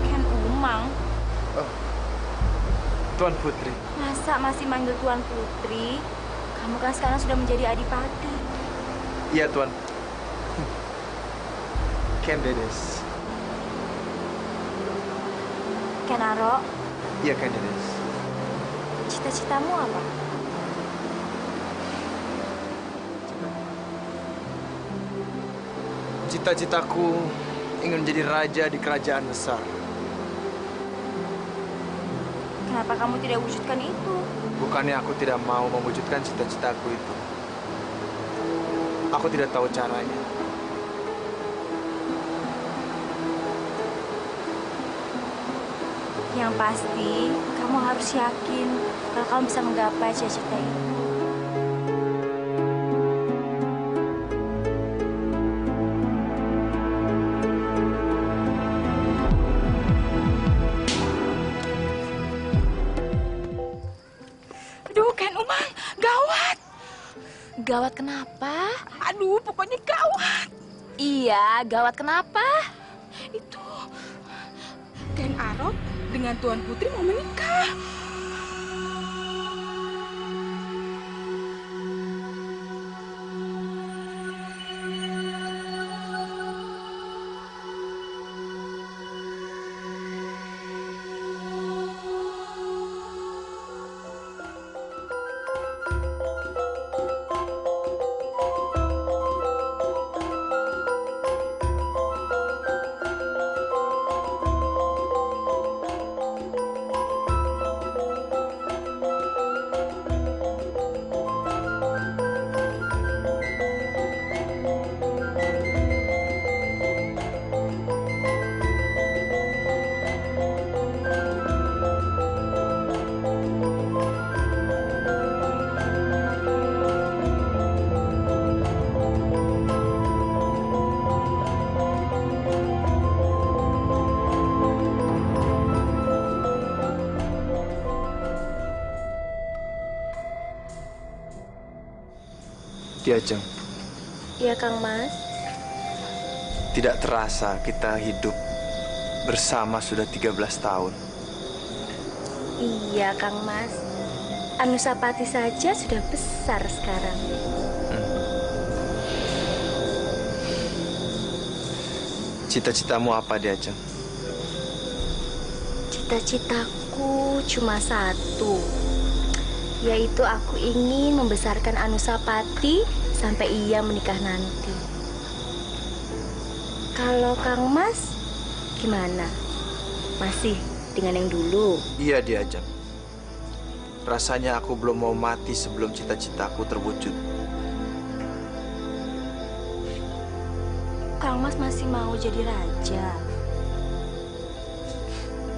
Ken Umang? Tuan Putri. Masa masih manggil Tuan Putri? Kamu kan sekarang sudah menjadi adipati. Iya, Tuan. Ken Dedes. Ken Aro, Iya, Ken Dedes. cita-citamu apa? Cita-citaku ingin menjadi raja di kerajaan besar. Kenapa kamu tidak wujudkan itu? Bukannya aku tidak mau mewujudkan cita-citaku itu. Aku tidak tahu caranya. Yang pasti, kamu harus yakin kalau kamu bisa menggapai cita-cita itu. Aduh, Ken Umang, gawat. Gawat kenapa? Aduh, pokoknya gawat. Iya, gawat kenapa? Itu, Ken Aro dengan Tuan Putri mau menikah. Diajeng, Iya, Kang Mas. tidak terasa kita hidup bersama sudah 13 tahun. Iya, Kang Mas. Anusapati saja sudah besar sekarang. Cita-citamu apa, Diajeng? Cita-citaku cuma satu, yaitu aku ingin membesarkan Anusapati sampai ia menikah nanti. Kalau Kang Mas, gimana? Masih dengan yang dulu? Iya, Diajeng. Rasanya aku belum mau mati sebelum cita-citaku terwujud. Kang Mas masih mau jadi raja?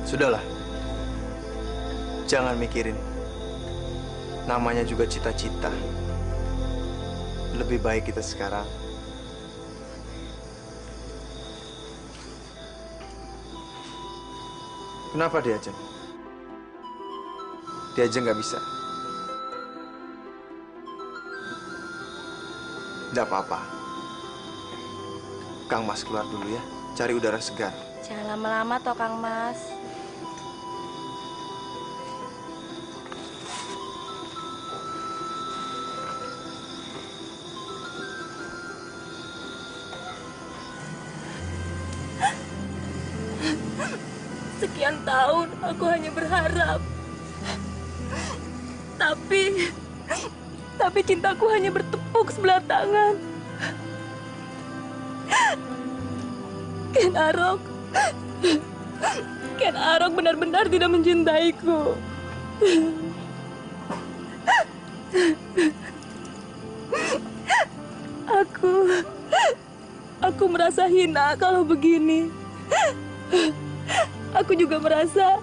Sudahlah. Jangan mikirin. Namanya juga cita-cita. Lebih baik kita sekarang kenapa Diajeng? Diajeng nggak bisa. Nggak apa-apa. Kang Mas keluar dulu ya, cari udara segar. Jangan lama-lama toh, Kang Mas. Sekian tahun aku hanya berharap Tapi cintaku hanya bertepuk sebelah tangan. Ken Arok benar-benar tidak mencintaiku. Aku merasa hina kalau begini. Aku juga merasa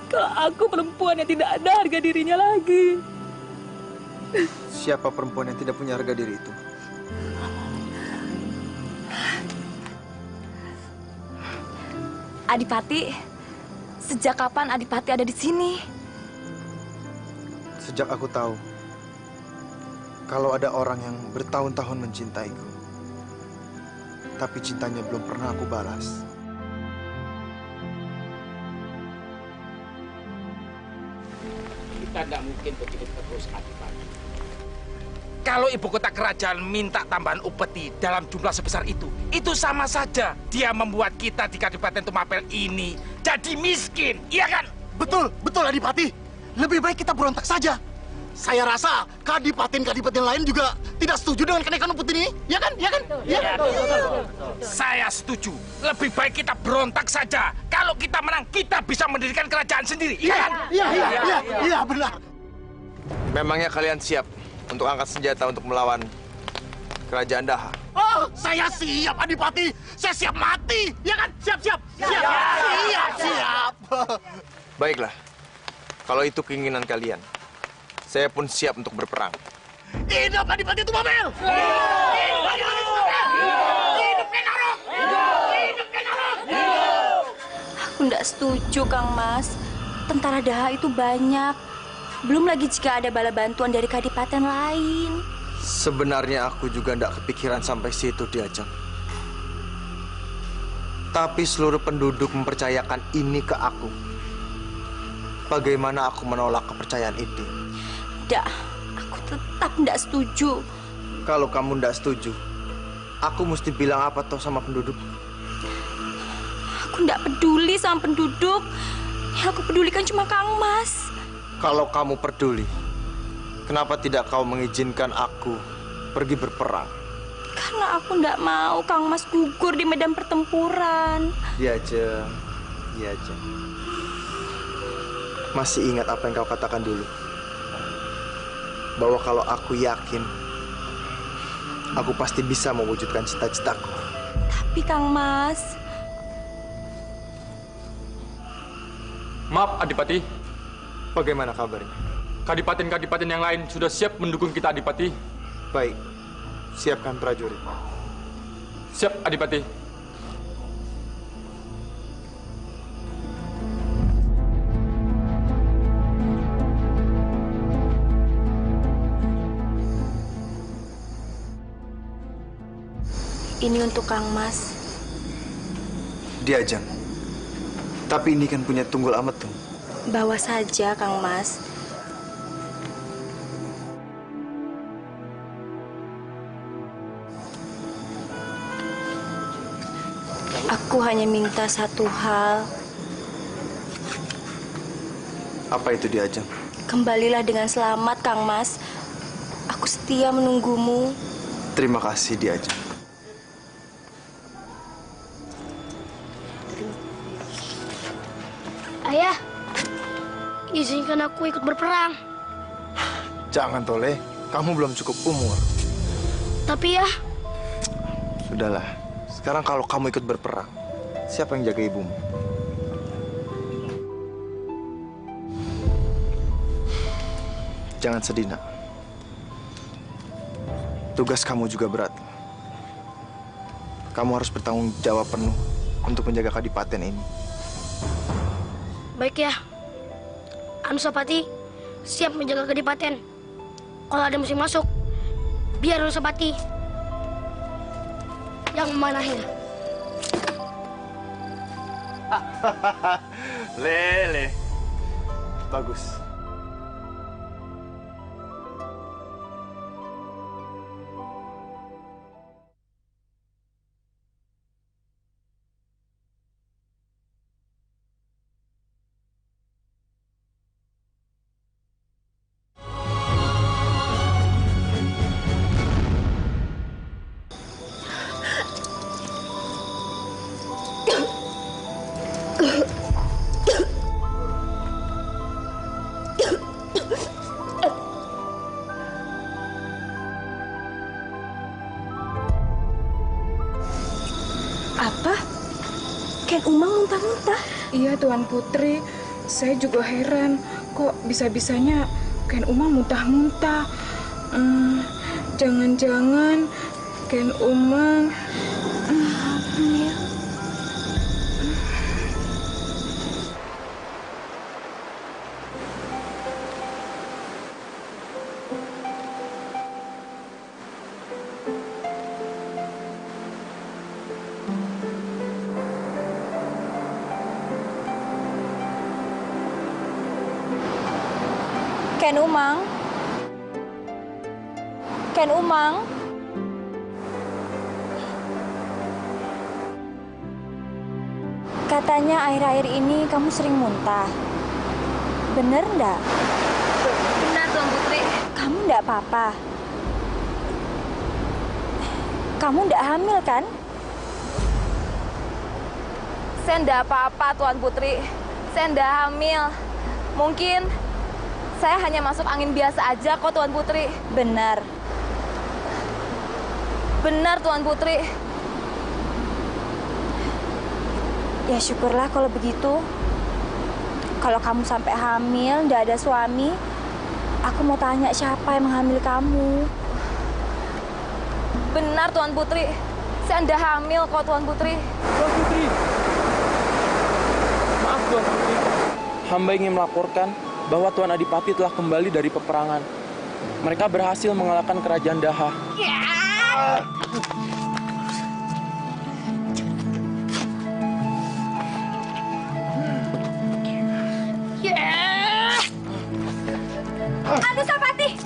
kalau aku perempuan yang tidak ada harga dirinya lagi. Siapa perempuan yang tidak punya harga diri itu? Adipati, sejak kapan Adipati ada di sini? Sejak aku tahu kalau ada orang yang bertahun-tahun mencintaiku, tapi cintanya belum pernah aku balas. Kita nggak mungkin begini terus, Adipati. Kalau ibu kota kerajaan minta tambahan upeti dalam jumlah sebesar itu sama saja dia membuat kita di Kadipaten Tumapel ini jadi miskin, iya kan? Betul, betul Adipati. Lebih baik kita berontak saja. Saya rasa kadipaten-kadipaten lain juga tidak setuju dengan kenaikan upeti ini, ya kan? Ya kan? Ya. Saya setuju. Lebih baik kita berontak saja. Kalau kita menang, kita bisa mendirikan kerajaan sendiri, iya kan? Iya, benar. Memangnya kalian siap untuk angkat senjata untuk melawan kerajaan Daha? Oh, saya siap, Adipati. Saya siap mati. Ya kan? Siap. Siap. Baiklah. Kalau itu keinginan kalian, saya pun siap untuk berperang. Hidup Adipati Tumapel! Hidup Adipati Tumapel! Hidup Ken Arok! Hidup Ken Arok! Aku tidak setuju, Kang Mas. Tentara Daha itu banyak. Belum lagi jika ada bala bantuan dari kadipaten lain. Sebenarnya aku juga tidak kepikiran sampai situ diajak. Tapi seluruh penduduk mempercayakan ini ke aku. Bagaimana aku menolak kepercayaan itu? Tidak, aku tetap tidak setuju. Kalau kamu tidak setuju, aku mesti bilang apa toh sama penduduk? Aku tidak peduli sama penduduk. Yang aku pedulikan cuma Kang Mas. Kalau kamu peduli, kenapa tidak kau mengizinkan aku pergi berperang? Karena aku tidak mau Kang Mas gugur di medan pertempuran. Iya aja. Masih ingat apa yang kau katakan dulu? Bahwa kalau aku yakin, aku pasti bisa mewujudkan cita-citaku. Tapi Kang Mas... Maaf, Adipati. Bagaimana kabarnya? Kadipaten-kadipaten yang lain sudah siap mendukung kita, Adipati. Baik, siapkan prajurit. Siap, Adipati. Ini untuk Kang Mas. Diajang. Tapi ini kan punya Tunggul Ametung. Bawa saja, Kang Mas. Aku hanya minta satu hal. Apa itu Diajang? Kembalilah dengan selamat, Kang Mas. Aku setia menunggumu. Terima kasih Diajang. Ayah, izinkan aku ikut berperang. Jangan Tole, kamu belum cukup umur. Tapi ya, Sudahlah, sekarang kalau kamu ikut berperang, siapa yang jaga ibumu? Jangan sedih, nak. Tugas kamu juga berat. Kamu harus bertanggung jawab penuh untuk menjaga kadipaten ini. baik ya. Anusapati siap menjaga kadipaten. Kalau ada musim masuk, biar Anusapati yang memanahnya. Lele. Bagus. Apa? Ken Umang muntah-muntah? Iya, Tuan Putri. Saya juga heran. Kok bisa-bisanya Ken Umang muntah-muntah? Jangan-jangan Ken Umang... hamil. Ken Umang? Ken Umang? Katanya akhir-akhir ini kamu sering muntah. Bener nggak? Benar, Tuan Putri. Kamu nggak apa-apa? Kamu nggak hamil kan? Saya nggak apa-apa, Tuan Putri. Saya nggak hamil. Mungkin saya hanya masuk angin biasa aja kok, Tuan Putri. Benar. Benar, Tuan Putri. Ya syukurlah kalau begitu. Kalau kamu sampai hamil, nggak ada suami, aku mau tanya siapa yang menghamili kamu. Benar, Tuan Putri. Saya nggak hamil kok, Tuan Putri. Tuan Putri. Maaf, Tuan Putri. Hamba ingin melaporkan bahwa Tuan Adipati telah kembali dari peperangan. Mereka berhasil mengalahkan kerajaan Daha. Aduh, Sapati!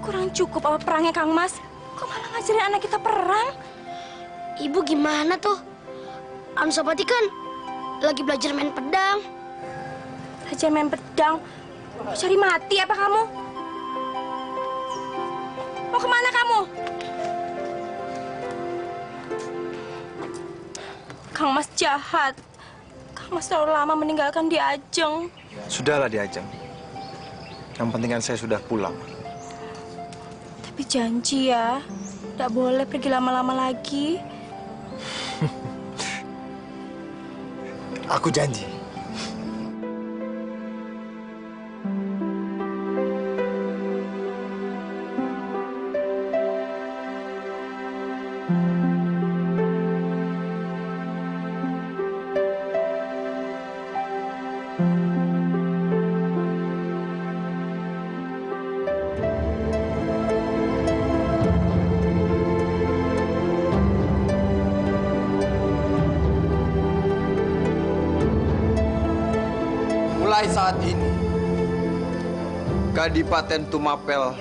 Kurang cukup apa perangnya, Kang Mas? Kok malah ngajarin anak kita perang? Ibu gimana tuh? Anusapati kan lagi belajar main pedang. Belajar main pedang? Mau cari mati apa kamu? Mau kemana kamu? Kang Mas jahat. Kang Mas terlalu lama meninggalkan Di Ajeng. Sudahlah Di Ajeng. Yang penting kan saya sudah pulang. Tapi janji ya, tidak boleh pergi lama-lama lagi. Aku janji. Mulai saat ini, Kadipaten Tumapel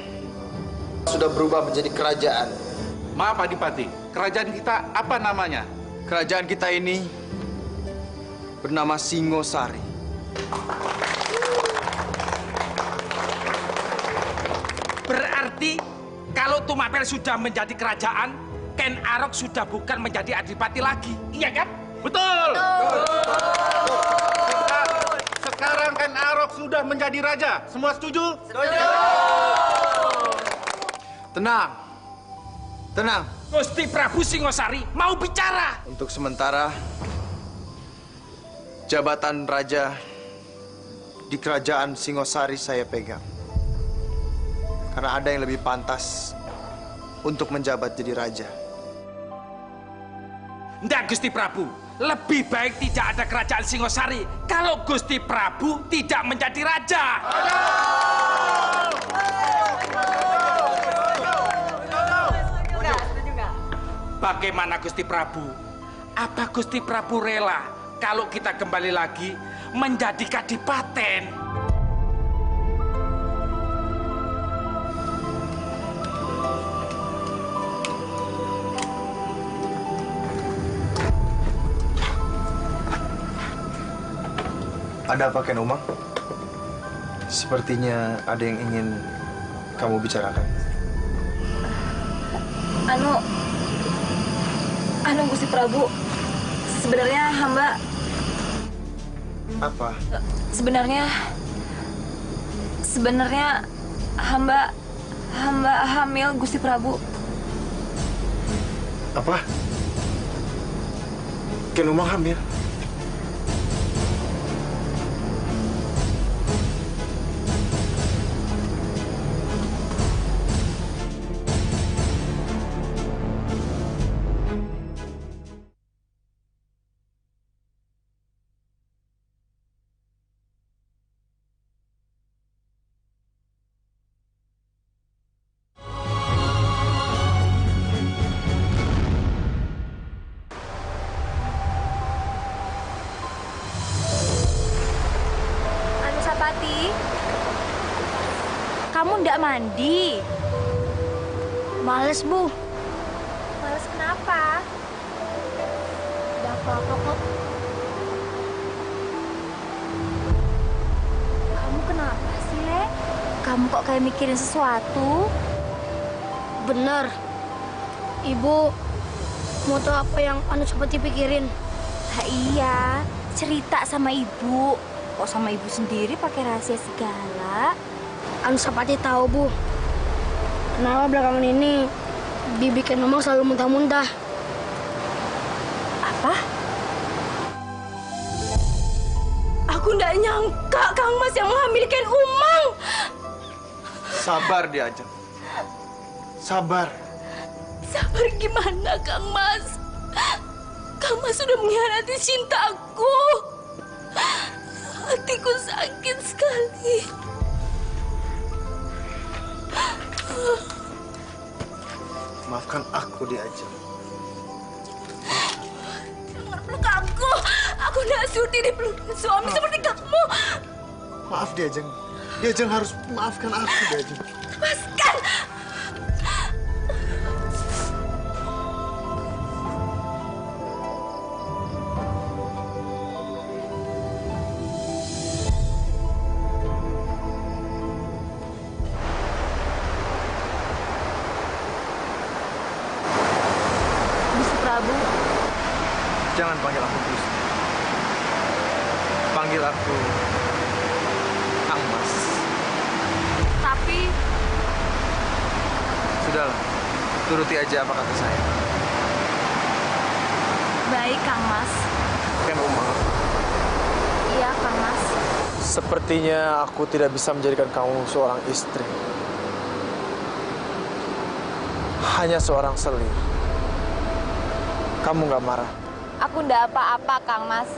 sudah berubah menjadi kerajaan. Maaf, Adipati. Kerajaan kita apa namanya? Kerajaan kita ini bernama Singosari. Berarti kalau Tumapel sudah menjadi kerajaan, Ken Arok sudah bukan menjadi adipati lagi, iya kan? Betul. Sekarang Ken Arok sudah menjadi raja. Semua setuju? Setuju. Tenang. Tenang. Gusti Prabu Singosari mau bicara. Untuk sementara, jabatan raja di kerajaan Singosari saya pegang. Karena ada yang lebih pantas untuk menjabat jadi raja. Nggak, Gusti Prabu. Lebih baik tidak ada kerajaan Singosari kalau Gusti Prabu tidak menjadi raja. Bagaimana Gusti Prabu? Apa Gusti Prabu rela kalau kita kembali lagi menjadi kadipaten? Ada apa, Ken Umang? Sepertinya ada yang ingin kamu bicarakan. Anu Gusti Prabu, sebenarnya hamba... Apa? Sebenarnya Hamba hamil, Gusti Prabu. Apa? Ken Umang hamil? Kamu ndak mandi? Males, Bu. Males kenapa? Nggak apa-apa kok. Kamu kenapa sih, Le? Kamu kok kayak mikirin sesuatu? Bener. Ibu mau tahu apa yang Anu seperti pikirin? Iya, cerita sama ibu. Kok sama ibu sendiri pakai rahasia segala? Anu Sapati tahu, Bu. Kenapa belakangan ini bibi Ken Umang selalu muntah-muntah? Apa? Aku nggak nyangka Kang Mas yang menghamili Ken Umang. Sabar dia, Ajeng. Sabar. Sabar gimana, Kang Mas? Kang Mas sudah mengkhianati cintaku. Hatiku sakit sekali. Maafkan aku, dia, Ajeng. Jangan peluk aku. Aku nggak sudi dipeluk suami seperti kamu. Maaf, dia, Ajeng. Dia, Ajeng harus maafkan aku, dia, Ajeng. Lepaskan. Jangan panggil aku Gusti. Panggil aku Kang Mas. Tapi... Sudahlah, turuti aja apa kata saya. Baik, Kang Mas. Ken Umang. Iya, Kang Mas. Sepertinya aku tidak bisa menjadikan kamu seorang istri. Hanya seorang selir. Kamu nggak marah? Aku ndak apa-apa, Kang Mas.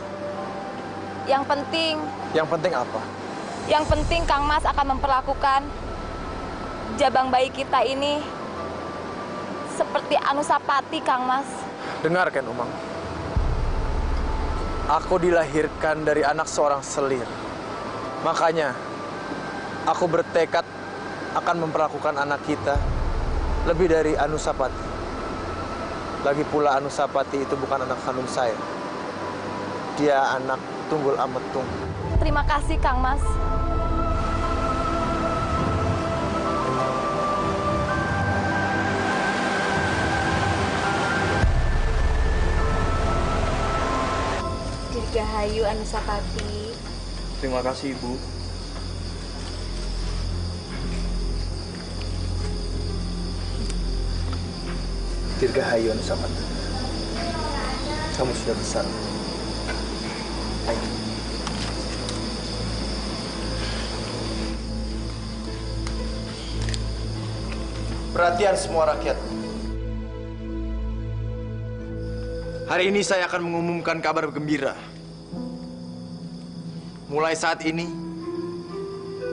Yang penting apa? Yang penting Kang Mas akan memperlakukan jabang bayi kita ini seperti Anu Sapati, Kang Mas. Dengar, Ken Umang. Aku dilahirkan dari anak seorang selir. Makanya, aku bertekad akan memperlakukan anak kita lebih dari Anu Sapati. Lagi pula Anu Sapati itu bukan anak kandung saya. Dia anak Tunggul Ametung. Terima kasih, Kang Mas. Dirgahayu Anu Sapati. Terima kasih, Ibu. Dirgahayu Anu Sapati. Kamu sudah besar. Ayo. Perhatian semua rakyat. Hari ini saya akan mengumumkan kabar gembira. Mulai saat ini,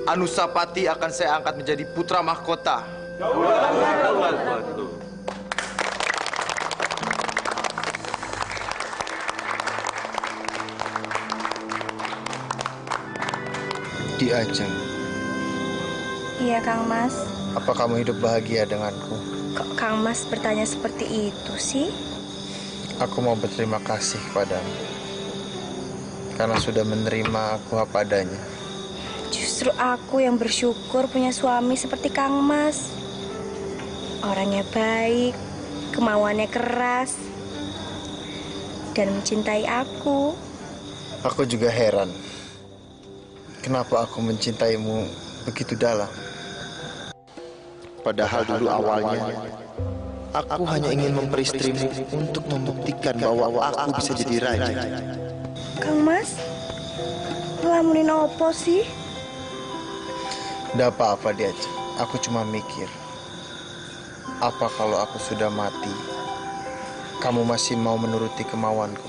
Anu Sapati akan saya angkat menjadi putra mahkota. Di Ajeng. Iya, Kang Mas. Apa kamu hidup bahagia denganku? Kok Kang Mas bertanya seperti itu sih? Aku mau berterima kasih kepadamu. Karena sudah menerima aku apa adanya. Justru aku yang bersyukur punya suami seperti Kang Mas. Orangnya baik, kemauannya keras, dan mencintai aku. Aku juga heran. Kenapa aku mencintaimu begitu dalam? Padahal dulu awalnya aku hanya ingin memperistrimu untuk membuktikan bahwa aku bisa jadi raja. Kang Mas, ngelamunin opo sih? Nggak apa-apa Diajeng. Aku cuma mikir, apa kalau aku sudah mati, kamu masih mau menuruti kemauanku?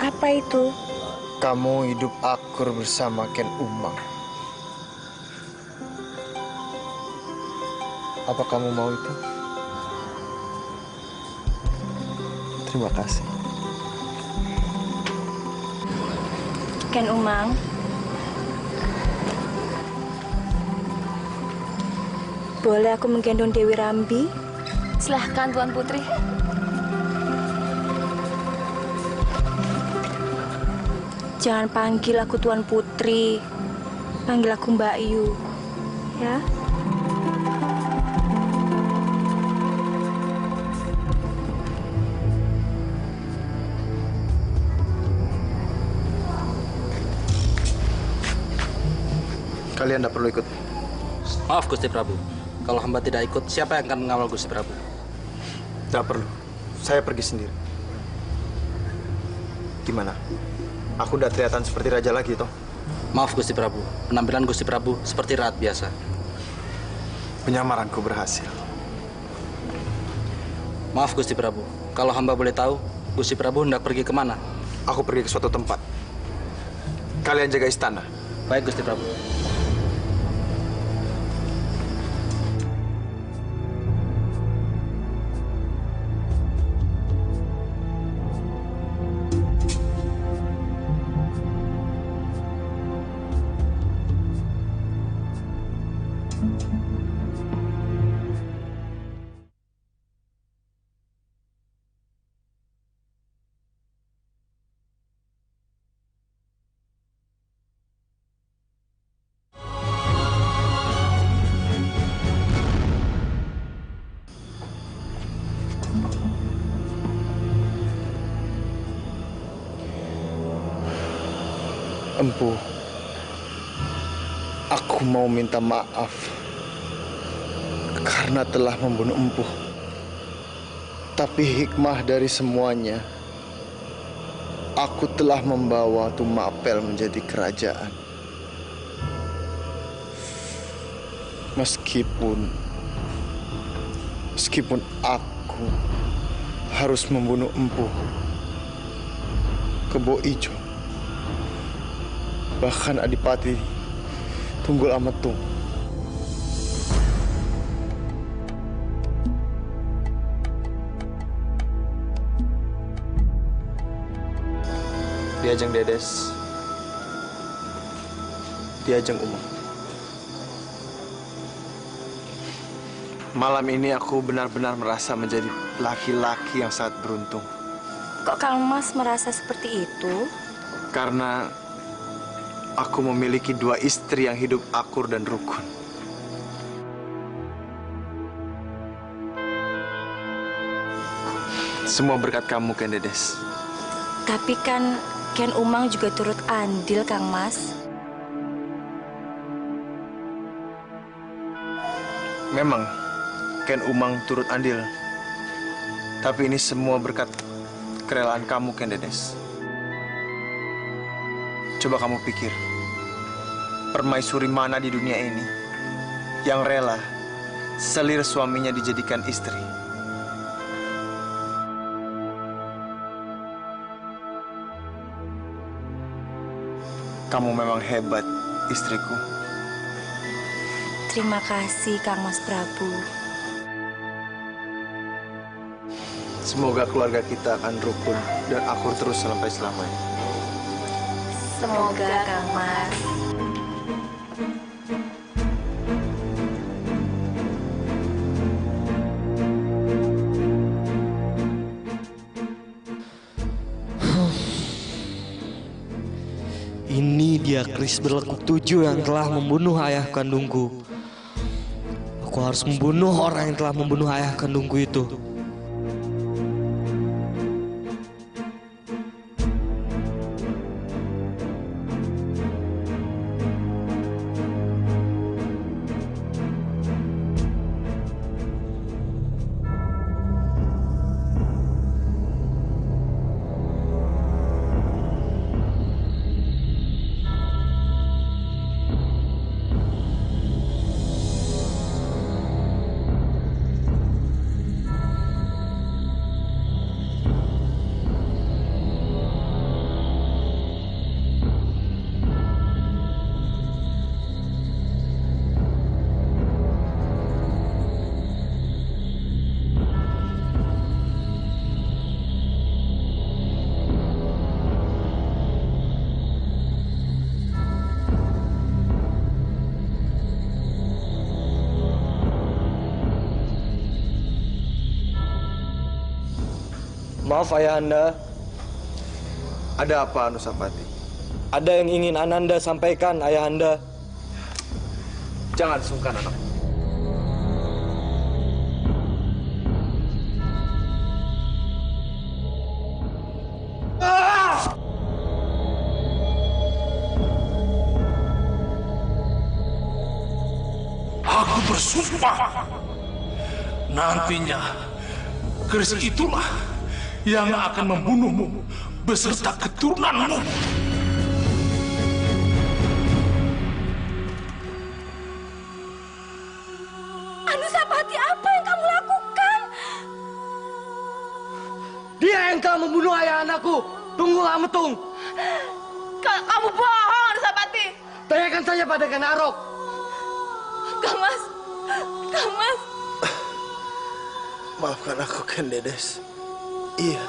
Apa itu? Kamu hidup akur bersama Ken Umang. Apa kamu mau itu? Terima kasih. Ken Umang, boleh aku menggendong Dewi Rambi? Silahkan Tuan Putri. Jangan panggil aku Tuan Putri, panggil aku Mbak Yu, ya? Kalian tidak perlu ikut. Maaf Gusti Prabu, kalau hamba tidak ikut, siapa yang akan mengawal Gusti Prabu? Tidak perlu, saya pergi sendiri. Gimana? Aku udah kelihatan seperti raja lagi, toh? Maaf Gusti Prabu, penampilan Gusti Prabu seperti rakyat biasa. Penyamaranku berhasil. Maaf Gusti Prabu, kalau hamba boleh tahu, Gusti Prabu hendak pergi kemana? Aku pergi ke suatu tempat. Kalian jaga istana. Baik Gusti Prabu. Empu, aku mau minta maaf karena telah membunuh Empu. Tapi hikmah dari semuanya, aku telah membawa Tumapel menjadi kerajaan. Meskipun aku harus membunuh Empu, Kebo Ijo, bahkan Adipati Tunggul Ametung. Diajeng Dedes, Diajeng Umang. Malam ini aku benar-benar merasa menjadi laki-laki yang sangat beruntung. Kok Kang Mas merasa seperti itu? Karena aku memiliki dua istri yang hidup akur dan rukun. Semua berkat kamu, Ken Dedes. Tapi kan Ken Umang juga turut andil, Kang Mas. Memang Ken Umang turut andil. Tapi ini semua berkat kerelaan kamu, Ken Dedes. Coba kamu pikir, permaisuri mana di dunia ini yang rela selir suaminya dijadikan istri? Kamu memang hebat, istriku. Terima kasih, Kang Mas Prabu. Semoga keluarga kita akan rukun dan akur terus sampai selamanya. Semoga, Kang Mas. Ini dia keris berlekuk 7 yang telah membunuh ayah kandungku. Aku harus membunuh orang yang telah membunuh ayah kandungku itu. Maaf Ayahanda. Ada apa, Anusapati? Ada yang ingin Ananda sampaikan, Ayahanda. Jangan sungkan, anak. Aku bersumpah, nantinya keris itulah yang akan membunuhmu beserta keturunanmu. Anusapati, apa yang kamu lakukan? Dia yang telah membunuh ayah anakku. Tunggulah Metung. Kamu bohong, Anusapati. Tanyakan saja pada Ken Arok. Kang Mas. Maafkan aku, Ken Dedes. Iya,